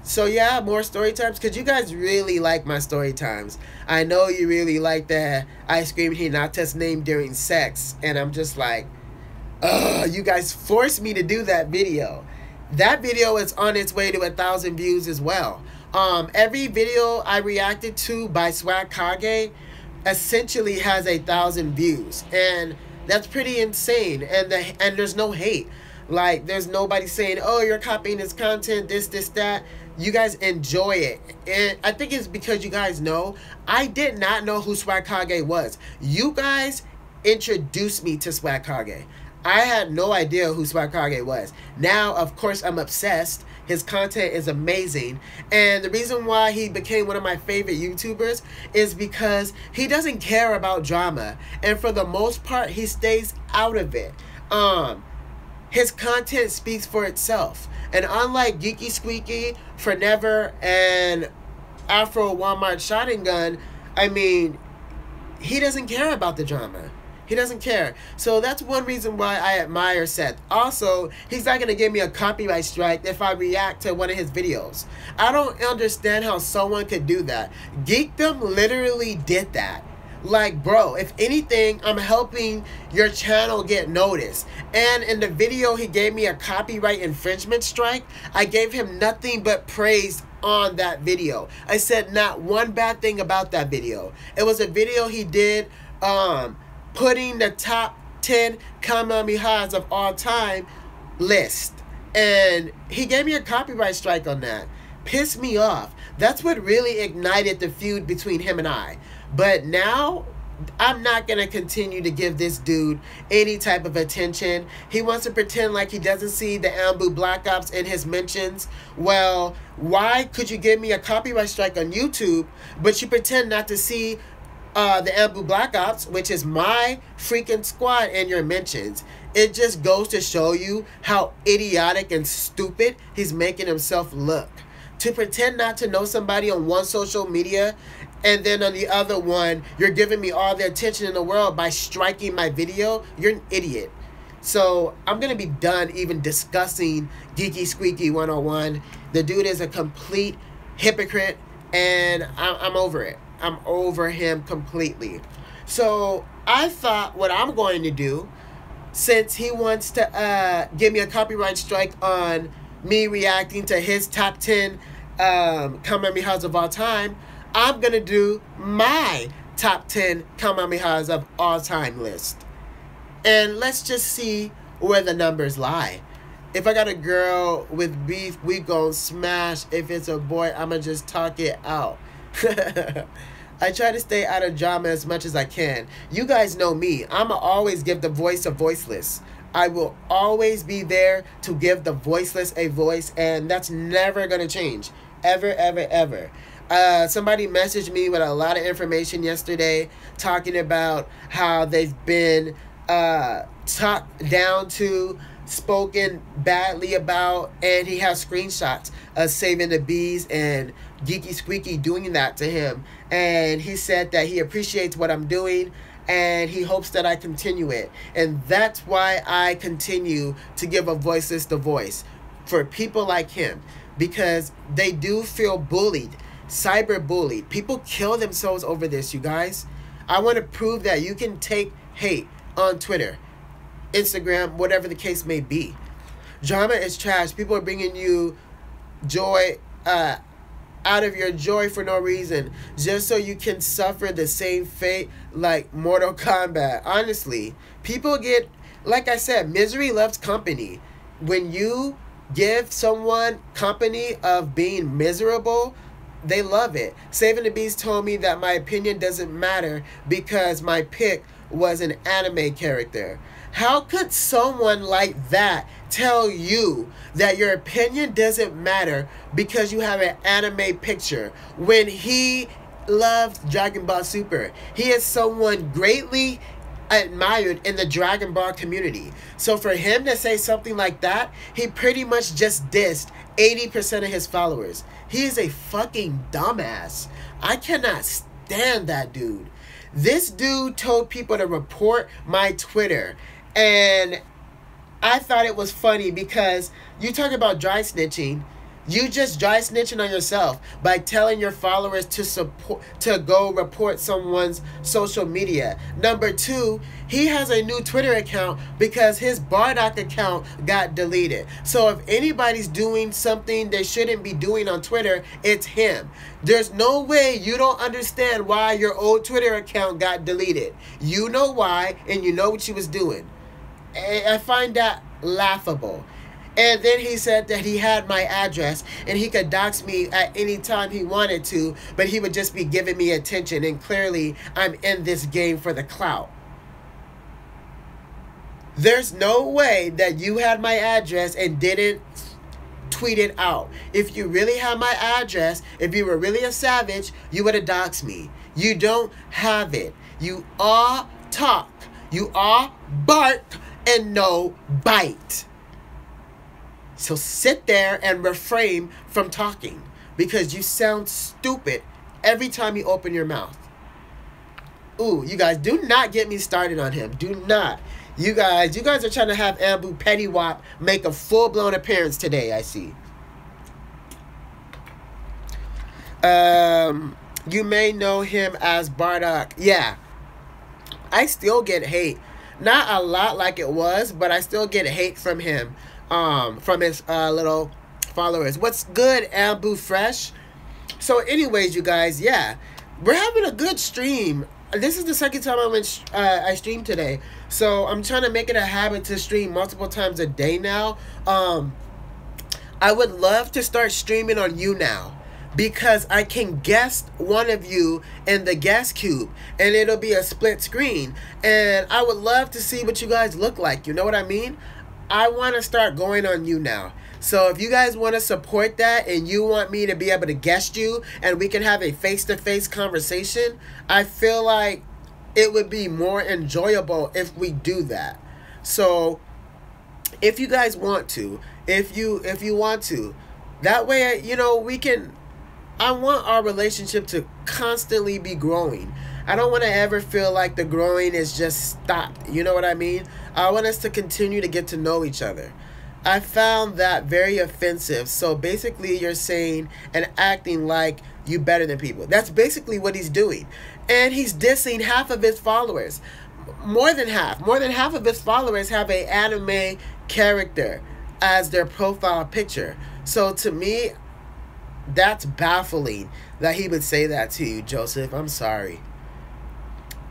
So yeah, more story times, because you guys really like my story times. I know you really like that I screamed Hinata's name during sex, and I'm just like, ugh, you guys forced me to do that video. That video is on its way to 1,000 views as well. Every video I reacted to by Swag Kage essentially has 1,000 views, and that's pretty insane. And there's no hate. Like, there's nobody saying, oh, you're copying his content, this, that. You guys enjoy it. And I think it's because you guys know I did not know who Swag Kage was. You guys introduced me to Swag Kage. I had no idea who Swag Kage was. Now, of course, I'm obsessed. His content is amazing. And the reason why he became one of my favorite YouTubers is because he doesn't care about drama. And for the most part, he stays out of it. His content speaks for itself. And unlike Geeky Squeaky, Forever, and Afro Walmart Shotgun, I mean, he doesn't care about the drama. He doesn't care. So that's one reason why I admire Seth. Also, he's not going to give me a copyright strike if I react to one of his videos. I don't understand how someone could do that. Geekdom literally did that. Like, bro, if anything, I'm helping your channel get noticed. And in the video, he gave me a copyright infringement strike. I gave him nothing but praise on that video. I said not one bad thing about that video. It was a video he did, putting the top 10 Kamehamehas of all time list. And he gave me a copyright strike on that. Pissed me off. That's what really ignited the feud between him and I. But now, I'm not going to continue to give this dude any type of attention. He wants to pretend like he doesn't see the Ambu Black Ops in his mentions. Well, why could you give me a copyright strike on YouTube, but you pretend not to see the Ambu Black Ops, which is my freaking squad, in your mentions? It just goes to show you how idiotic and stupid he's making himself look. To pretend not to know somebody on one social media and then on the other one, you're giving me all the attention in the world by striking my video. You're an idiot. So I'm going to be done even discussing Geeky Squeaky 101. The dude is a complete hypocrite, and I'm over it. I'm over him completely. So I thought what I'm going to do, since he wants to give me a copyright strike on me reacting to his top 10 Kamehamehas of all time, I'm going to do my top 10 Kamehamehas of all time list. And let's just see where the numbers lie. If I got a girl with beef, we gon' smash. If it's a boy, I'ma just talk it out. I try to stay out of drama as much as I can. You guys know me. I'ma always give the voice a voiceless. I will always be there to give the voiceless a voice, and that's never gonna change. Ever, ever, ever. Somebody messaged me with a lot of information yesterday talking about how they've been talked down to, spoken badly about, and he has screenshots of Saving the Bees and Geeky Squeaky doing that to him. And he said that he appreciates what I'm doing and he hopes that I continue it. And that's why I continue to give a voiceless the voice for people like him, because they do feel bullied, cyber bullied. People kill themselves over this, you guys. I want to prove that you can take hate on Twitter, Instagram, whatever the case may be. Drama is trash. People are bringing you joy out of your joy for no reason, just so you can suffer the same fate like Mortal Kombat. Honestly, people get, like I said, misery loves company. When you give someone company of being miserable, they love it. Saving the Beast told me that my opinion doesn't matter because my pick was an anime character. How could someone like that tell you that your opinion doesn't matter because you have an anime picture when he loved Dragon Ball Super? He is someone greatly admired in the Dragon Ball community. So for him to say something like that, he pretty much just dissed 80% of his followers. He is a fucking dumbass. I cannot stand that dude. This dude told people to report my Twitter, and I thought it was funny because you talk about dry snitching. You just dry snitching on yourself by telling your followers to go report someone's social media. Number two, he has a new Twitter account because his Bardock account got deleted. So if anybody's doing something they shouldn't be doing on Twitter, it's him. There's no way you don't understand why your old Twitter account got deleted. You know why, and you know what you was doing. I find that laughable. And then he said that he had my address and he could dox me at any time he wanted to, but he would just be giving me attention, and clearly I'm in this game for the clout. There's no way that you had my address and didn't tweet it out. If you really had my address, if you were really a savage, you would have doxed me. You don't have it. You all talk. You all bark and no bite. So sit there and refrain from talking because you sound stupid every time you open your mouth. Ooh, you guys, do not get me started on him. Do not. You guys are trying to have Ambu Pettywop make a full-blown appearance today, I see. You may know him as Bardock. Yeah. I still get hate. Not a lot like it was, but I still get hate from him. From his little followers. What's good, Ambu Fresh? So anyways, you guys, yeah, we're having a good stream. This is the second time I streamed today. So I'm trying to make it a habit to stream multiple times a day now. I would love to start streaming on YouNow, because I can guest one of you in the guest cube and it'll be a split screen. And I would love to see what you guys look like. You know what I mean? I want to start going on YouNow. So if you guys want to support that and you want me to be able to guest you and we can have a face-to-face conversation, I feel like it would be more enjoyable if we do that. So if you guys want to, if you want to, that way, you know, we can, I want our relationship to constantly be growing. I don't want to ever feel like the growing is just stopped. You know what I mean? I want us to continue to get to know each other. I found that very offensive. So basically, you're saying and acting like you better than people. That's basically what he's doing. And he's dissing half of his followers. More than half. More than half of his followers have an anime character as their profile picture. So to me, that's baffling that he would say that to you, Joseph. I'm sorry.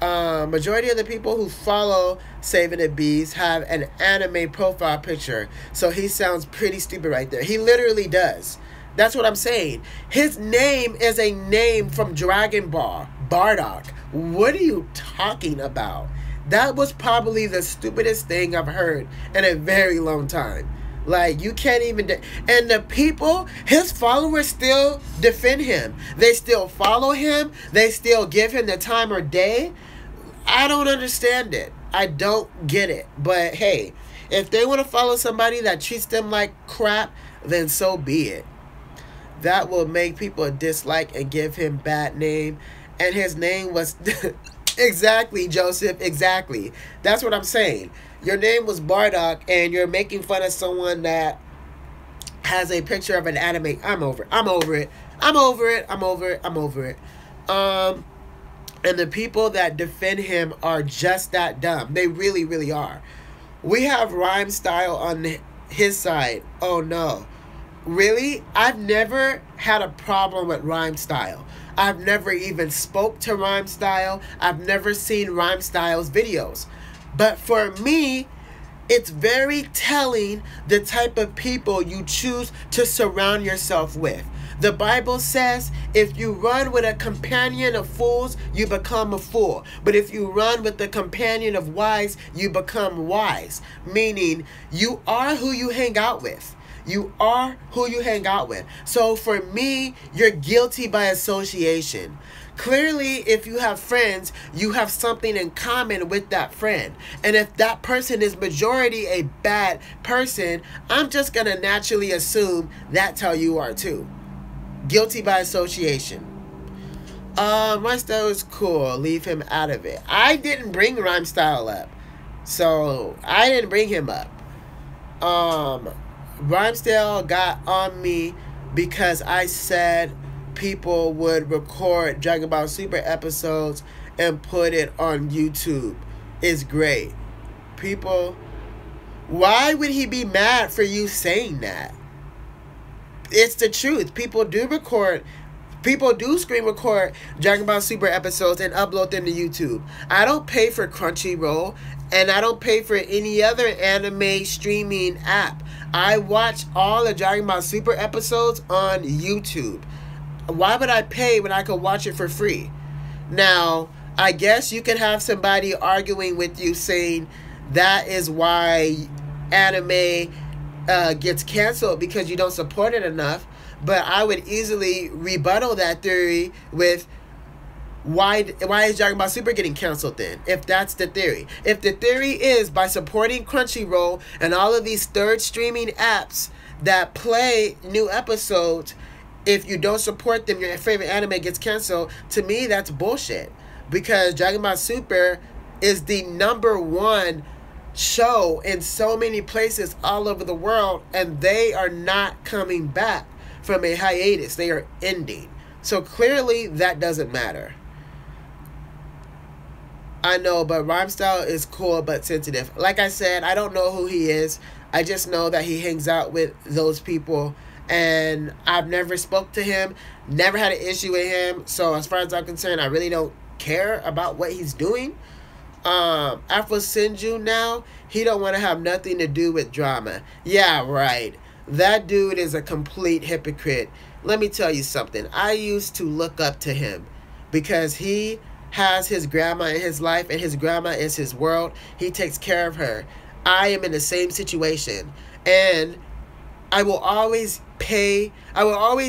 Majority of the people who follow Saving the Bees have an anime profile picture. So he sounds pretty stupid right there. He literally does. That's what I'm saying. His name is a name from Dragon Ball. Bardock. What are you talking about? That was probably the stupidest thing I've heard in a very long time. Like, you can't even... And the people, his followers still defend him. They still follow him. They still give him the time of day. I don't understand it. I don't get it. But hey, if they want to follow somebody that treats them like crap, then so be it. That will make people dislike and give him bad name. And his name was... Exactly, Joseph. Exactly. That's what I'm saying. Your name was Bardock, and you're making fun of someone that has a picture of an anime. I'm over it. I'm over it. I'm over it. I'm over it. I'm over it. And the people that defend him are just that dumb. They really, really are. We have Rhyme Style on his side. Oh, no. Really? I've never had a problem with Rhyme Style. I've never even spoke to Rhyme Style. I've never seen Rhyme Style's videos. But for me, it's very telling the type of people you choose to surround yourself with. The Bible says, if you run with a companion of fools, you become a fool. But if you run with the companion of wise, you become wise. Meaning, you are who you hang out with. You are who you hang out with. So for me, you're guilty by association. Clearly, if you have friends, you have something in common with that friend. And if that person is majority a bad person, I'm just going to naturally assume that's how you are too. Guilty by association. Rhyme Style is cool. Leave him out of it. I didn't bring Rhyme Style up. So, I didn't bring him up. Rhyme Style got on me because I said people would record Dragon Ball Super episodes and put it on YouTube. It's great. People, why would he be mad for you saying that? It's the truth. People do screen record Dragon Ball Super episodes and upload them to YouTube. I don't pay for Crunchyroll, and I don't pay for any other anime streaming app. I watch all the Dragon Ball Super episodes on YouTube. Why would I pay when I could watch it for free? Now, I guess you could have somebody arguing with you saying that is why anime gets canceled, because you don't support it enough. But I would easily rebuttal that theory with why is Dragon Ball Super getting canceled then, if that's the theory? If the theory is by supporting Crunchyroll and all of these third streaming apps that play new episodes, if you don't support them, your favorite anime gets canceled, to me that's bullshit. Because Dragon Ball Super is the #1 show in so many places all over the world, and they are not coming back from a hiatus. They are ending. So clearly that doesn't matter. I know, but Rhyme Style is cool but sensitive. Like I said, I don't know who he is. I just know that he hangs out with those people, and I've never spoke to him, never had an issue with him. So as far as I'm concerned, I really don't care about what he's doing. Afro Senju now, he don't want to have nothing to do with drama. Yeah, right. That dude is a complete hypocrite. Let me tell you something. I used to look up to him because he has his grandma in his life, and his grandma is his world. He takes care of her. I am in the same situation, and I will always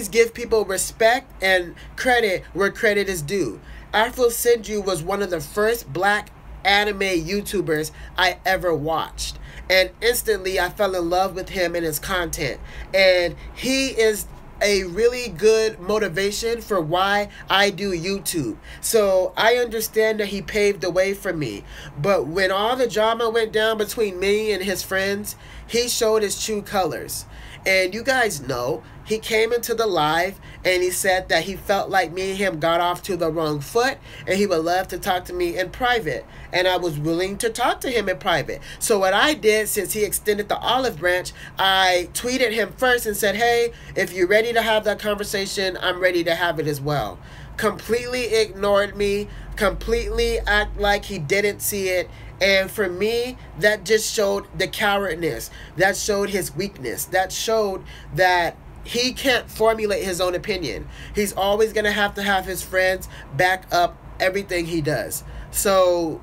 give people respect and credit where credit is due. Afro Senju was one of the first black anime YouTubers I ever watched, and instantly I fell in love with him and his content. And he is a really good motivation for why I do YouTube. So I understand that he paved the way for me. But when all the drama went down between me and his friends, he showed his true colors. And you guys know, he came into the live and he said that he felt like me and him got off to the wrong foot and he would love to talk to me in private. And I was willing to talk to him in private. So what I did, since he extended the olive branch, I tweeted him first and said, hey, if you're ready to have that conversation, I'm ready to have it as well. Completely ignored me, completely act like he didn't see it. And for me, that just showed the cowardness. That showed his weakness. That showed that he can't formulate his own opinion. He's always going to have his friends back up everything he does. So,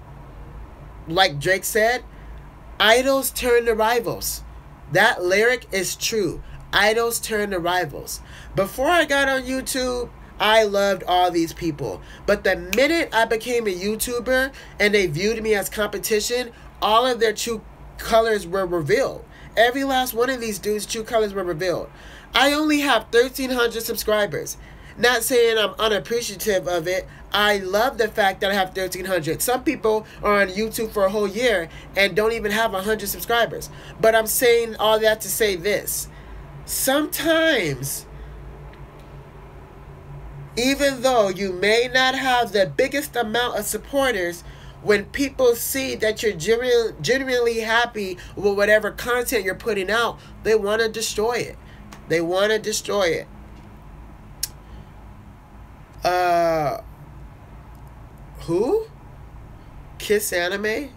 like Drake said, idols turn to rivals. That lyric is true. Idols turn to rivals. Before I got on YouTube, I loved all these people. But the minute I became a YouTuber and they viewed me as competition, all of their true colors were revealed. Every last one of these dudes' true colors were revealed. I only have 1,300 subscribers. Not saying I'm unappreciative of it. I love the fact that I have 1,300. Some people are on YouTube for a whole year and don't even have 100 subscribers. But I'm saying all that to say this. Sometimes, even though you may not have the biggest amount of supporters, when people see that you're genuinely happy with whatever content you're putting out, they want to destroy it. They want to destroy it. Who? Kiss Anime?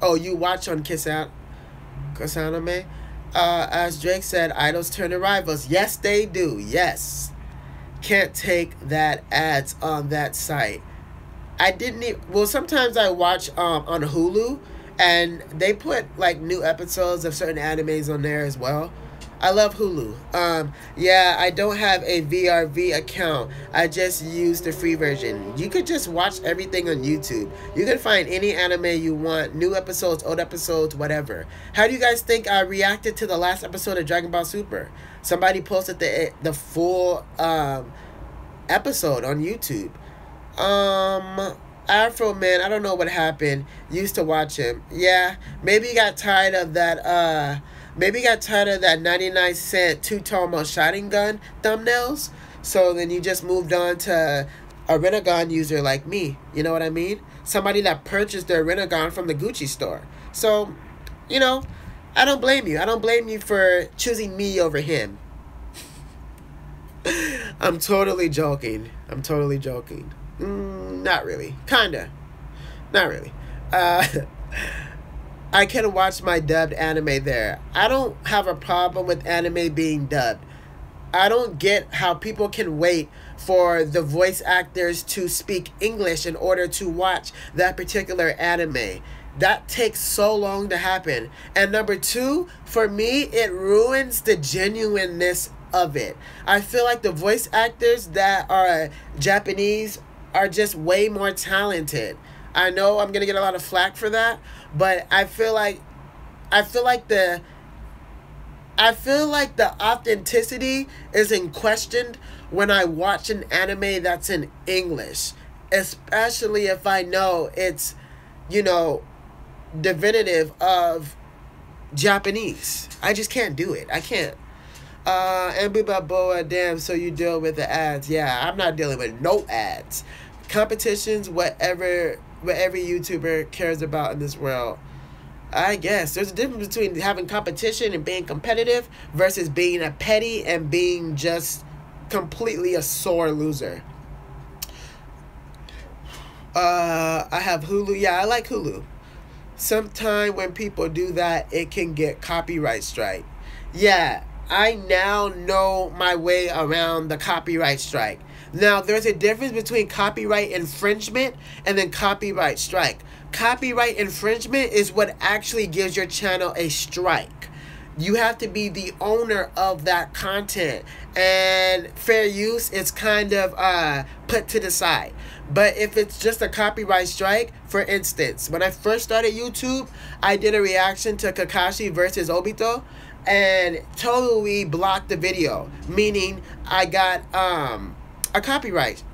Oh, you watch on Kiss Anime? As Drake said, idols turn to rivals. Yes, they do. Yes. Can't take that ads on that site. I didn't even, well, sometimes I watch on Hulu and they put like new episodes of certain animes on there as well. I love Hulu. Yeah, I don't have a VRV account. I just use the free version. You could just watch everything on YouTube. You can find any anime you want, new episodes, old episodes, whatever. How do you guys think I reacted to the last episode of Dragon Ball Super? Somebody posted the full episode on YouTube. Afro Man, I don't know what happened. Used to watch him. Yeah, maybe you got tired of that. Maybe you got tired of that 99-cent two-tone Sharingan thumbnails. So then you just moved on to a Rinnegan user like me. You know what I mean? Somebody that purchased their Rinnegan from the Gucci store. So, you know, I don't blame you. I don't blame you for choosing me over him. I'm totally joking. Not really. Kinda. Not really. I can watch my dubbed anime there. I don't have a problem with anime being dubbed. I don't get how people can wait for the voice actors to speak English in order to watch that particular anime. That takes so long to happen. And number two, for me, it ruins the genuineness of it. I feel like the voice actors that are Japanese are just way more talented. I know I'm gonna get a lot of flack for that, but I feel like the authenticity isn't questioned when I watch an anime that's in English, especially if I know it's, you know, definitive of Japanese. I just can't do it. I can't. Ambu Balboa, damn, so you deal with the ads. Yeah, I'm not dealing with no ads. Competitions, whatever every YouTuber cares about in this world. I guess there's a difference between having competition and being competitive versus being a petty and being just completely a sore loser. I have Hulu. Yeah, I like Hulu. Sometime when people do that, it can get copyright strike. Yeah, I now know my way around the copyright strike. Now, there's a difference between copyright infringement and then copyright strike. Copyright infringement is what actually gives your channel a strike. You have to be the owner of that content. And fair use is kind of put to the side. But if it's just a copyright strike, for instance, when I first started YouTube, I did a reaction to Kakashi versus Obito. and totally blocked the video, meaning I got a copyright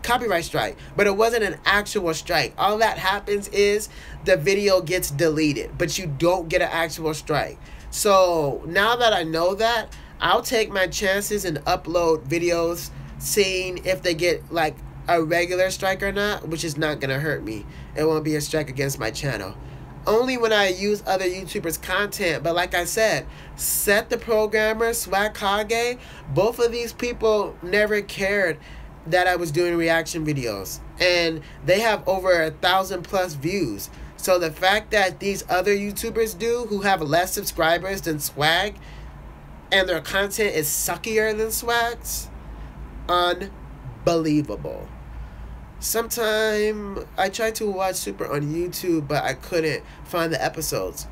strike, but it wasn't an actual strike. All that happens is the video gets deleted, but you don't get an actual strike. So now that I know that, I'll take my chances and upload videos, seeing if they get like a regular strike or not, which is not gonna hurt me. It won't be a strike against my channel. Only when I use other YouTubers' content. But like I said, Seth the Programmer, Swag Kage, both of these people never cared that I was doing reaction videos, and they have over 1,000+ views. So the fact that these other YouTubers do, who have less subscribers than Swag, and their content is suckier than Swag's, unbelievable. Sometime I tried to watch Super on YouTube, but I couldn't find the episodes.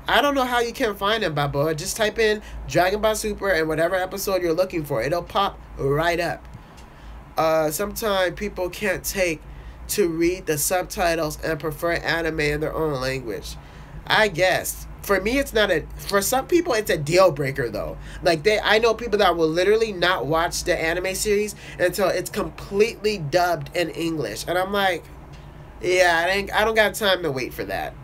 I don't know how you can find them, Babo. Just type in Dragon Ball Super and whatever episode you're looking for, it'll pop right up. Sometimes people can't take to read the subtitles and prefer anime in their own language. I guess. For me, it's not for some people, it's a deal breaker though. Like I know people that will literally not watch the anime series until it's completely dubbed in English. And I'm like, yeah, I don't got time to wait for that.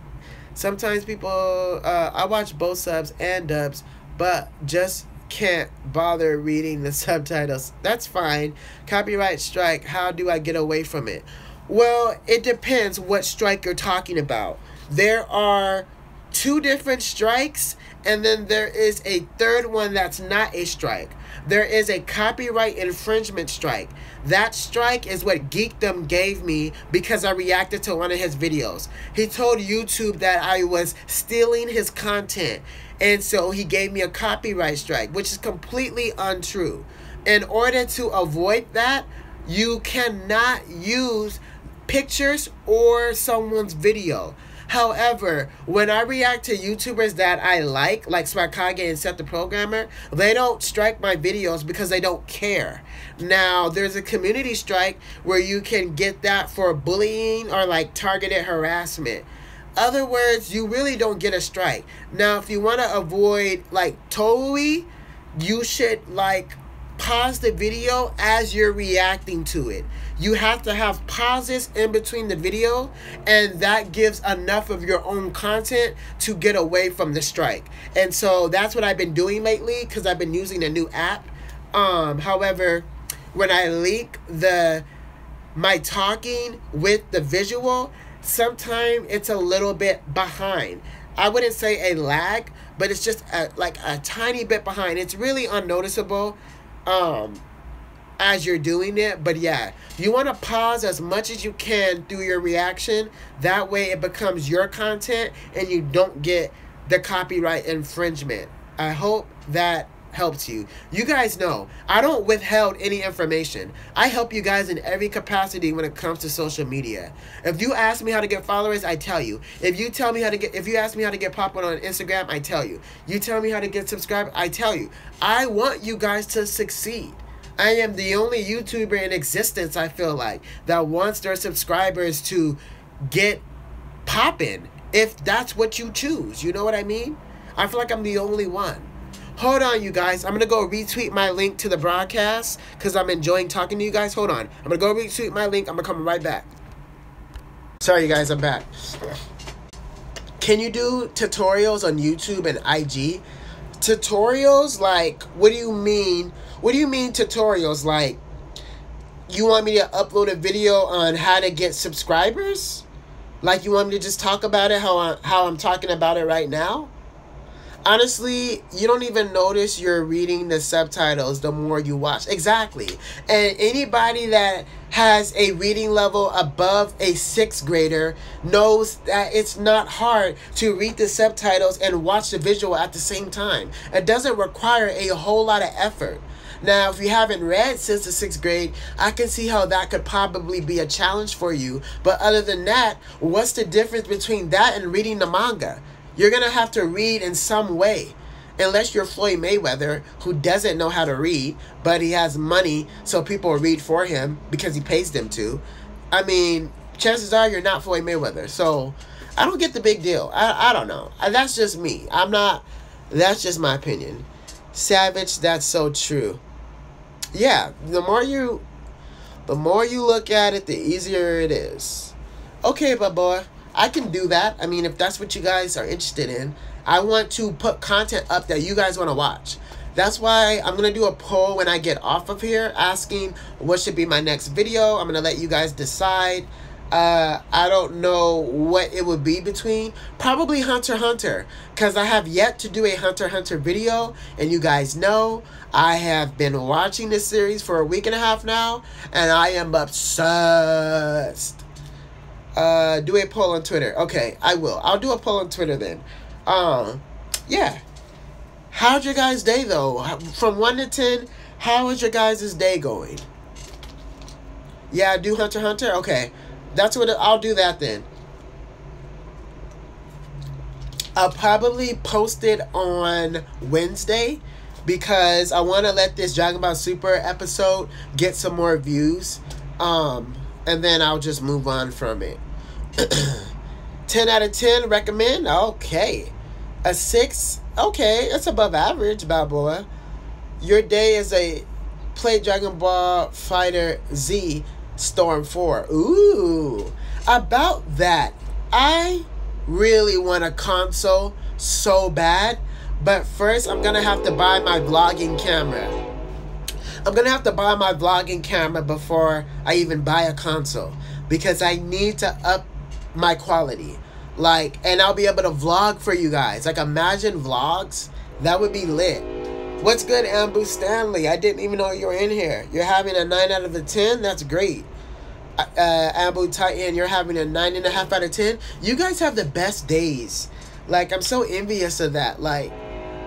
Sometimes people, I watch both subs and dubs, but just can't bother reading the subtitles. That's fine. Copyright strike, how do I get away from it? Well, it depends what strike you're talking about. There are 2 different strikes, and then there is a third one that's not a strike. There is a copyright infringement strike. That strike is what Geekdom gave me because I reacted to one of his videos. He told YouTube that I was stealing his content, and so he gave me a copyright strike, which is completely untrue. In order to avoid that, you cannot use pictures or someone's video. However, when I react to YouTubers that I like Swag Kage and Seth the Programmer, they don't strike my videos because they don't care. Now, there's a community strike where you can get that for bullying or like targeted harassment. Other words, you really don't get a strike. Now, if you want to avoid like totally, you should like pause the video as you're reacting to it. You have to have pauses in between the video, and that gives enough of your own content to get away from the strike. And so that's what I've been doing lately because I've been using a new app. However, when I link my talking with the visual, sometimes it's a little bit behind. I wouldn't say a lag, but it's just like a tiny bit behind. It's really unnoticeable as you're doing it. But yeah, you want to pause as much as you can through your reaction. That way it becomes your content and you don't get the copyright infringement. I hope that helps you. You guys know I don't withhold any information. I help you guys in every capacity when it comes to social media. If you ask me how to get followers, I tell you. If you ask me how to get popular on Instagram, I tell you. You tell me how to get subscribed, I tell you. I want you guys to succeed. I am the only YouTuber in existence, I feel like, that wants their subscribers to get poppin', if that's what you choose. You know what I mean? I feel like I'm the only one. Hold on, you guys. I'm going to go retweet my link to the broadcast because I'm enjoying talking to you guys. Hold on. I'm going to go retweet my link. I'm going to come right back. Sorry, you guys. I'm back. Can you do tutorials on YouTube and IG? Tutorials? Like, what do you mean? What do you mean tutorials? Like, you want me to upload a video on how to get subscribers? Like, you want me to just talk about it how I'm talking about it right now? Honestly, you don't even notice you're reading the subtitles the more you watch. Exactly. And anybody that has a reading level above a 6th grader knows that it's not hard to read the subtitles and watch the visual at the same time. It doesn't require a whole lot of effort. Now, if you haven't read since the 6th grade, I can see how that could probably be a challenge for you. But other than that, what's the difference between that and reading the manga? You're going to have to read in some way. Unless you're Floyd Mayweather, who doesn't know how to read, but he has money so people read for him because he pays them to. I mean, chances are you're not Floyd Mayweather. So, I don't get the big deal. I don't know. That's just me. That's just my opinion. Savage, that's so true. Yeah, the more you look at it, the easier it is. Okay, but boy, I can do that. I mean, if that's what you guys are interested in, I want to put content up that you guys want to watch. That's why I'm going to do a poll when I get off of here asking what should be my next video. I'm going to let you guys decide. I don't know what it would be between. Probably Hunter x Hunter, because I have yet to do a Hunter x Hunter video, and you guys know I have been watching this series for a week and a half now, and I am obsessed. Do a poll on Twitter. Okay, I will. I'll do a poll on Twitter then. Yeah. How's your guys' day though? From 1 to 10, how is your guys' day going? Yeah, do Hunter x Hunter? Okay. That's what I'll do that then. I'll probably post it on Wednesday because I want to let this Dragon Ball Super episode get some more views. And then I'll just move on from it. 10 out of 10 recommend? Okay. A 6? Okay, it's above average, bad boy. Your day is a play Dragon Ball Fighter Z Storm 4. Ooh. About that, I really want a console so bad. But first, I'm going to have to buy my vlogging camera. I'm going to have to buy my vlogging camera before I even buy a console. Because I need to up my quality. Like, and I'll be able to vlog for you guys. Like, imagine vlogs. That would be lit. What's good, Ambu Stanley? I didn't even know you were in here. You're having a 9 out of 10? That's great. Ambu Titan, you're having a 9.5 out of 10? You guys have the best days. Like, I'm so envious of that. Like,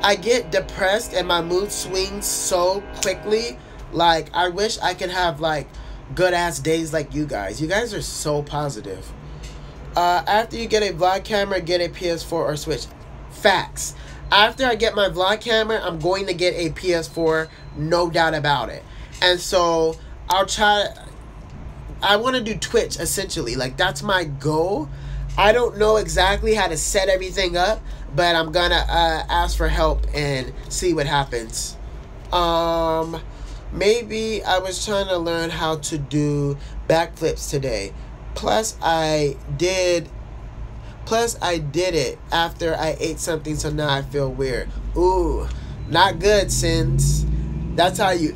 I get depressed and my mood swings so quickly. Like, I wish I could have, like, good-ass days like you guys. You guys are so positive. After you get a vlog camera, get a PS4 or Switch. Facts. After I get my vlog camera, I'm going to get a PS4, no doubt about it. And so, I'll try... I want to do Twitch, essentially. Like, that's my goal. I don't know exactly how to set everything up, but I'm going to ask for help and see what happens. Maybe I was trying to learn how to do backflips today. Plus, I did it after I ate something, so now I feel weird. Ooh, not good, Sins. That's how you...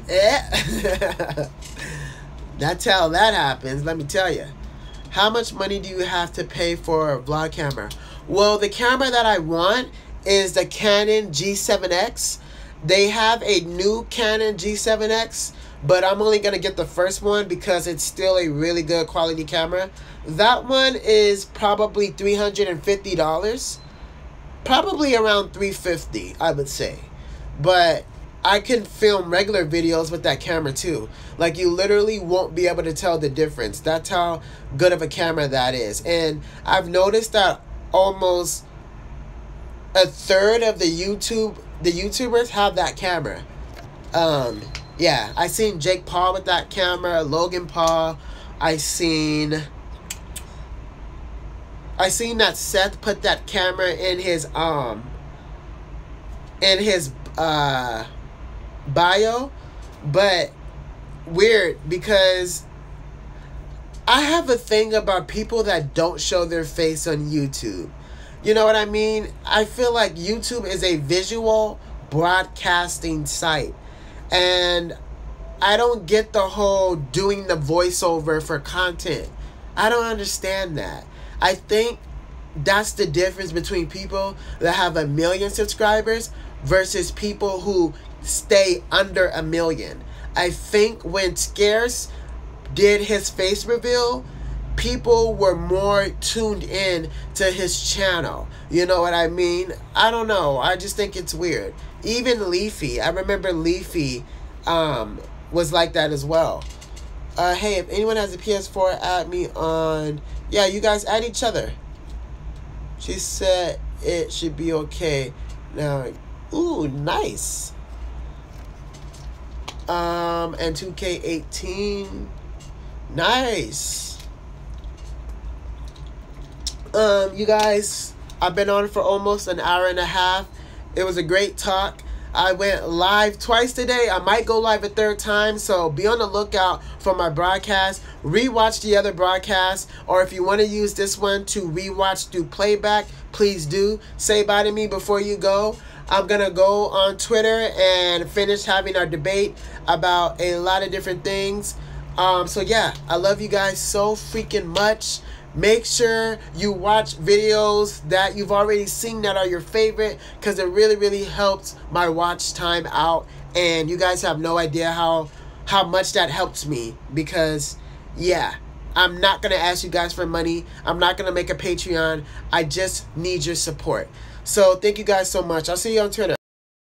That's how that happens, let me tell you. How much money do you have to pay for a vlog camera? Well, the camera that I want is the Canon G7X. They have a new Canon G7X, but I'm only going to get the first one because it's still a really good quality camera. That one is probably $350. Probably around $350, I would say. But I can film regular videos with that camera too. Like, you literally won't be able to tell the difference. That's how good of a camera that is. And I've noticed that almost a third of the YouTubers have that camera. Yeah, I seen Jake Paul with that camera, Logan Paul. I seen that Seth put that camera in his bio. But weird, because I have a thing about people that don't show their face on YouTube. You know what I mean? I feel like YouTube is a visual broadcasting site. And I don't get the whole doing the voiceover for content. I don't understand that. I think that's the difference between people that have 1 million subscribers versus people who stay under 1 million. I think when Scarce did his face reveal, people were more tuned in to his channel. You know what I mean? I don't know. I just think it's weird. Even Leafy. I remember Leafy was like that as well. Hey, if anyone has a PS4, add me on... Yeah, you guys add each other. She said it should be okay. Now, ooh, nice. And 2K18. Nice. You guys, I've been on for almost an hour and a half. It was a great talk. I went live twice today. I might go live a third time, so be on the lookout for my broadcast. Rewatch the other broadcast, or if you want to use this one to rewatch through playback, please do. Say bye to me before you go. I'm going to go on Twitter and finish having our debate about a lot of different things. So yeah, I love you guys so freaking much. Make sure you watch videos that you've already seen that are your favorite, because it really, really helps my watch time out. And you guys have no idea how much that helps me, because yeah, I'm not going to ask you guys for money. I'm not going to make a Patreon. I just need your support. So thank you guys so much. I'll see you on Twitter.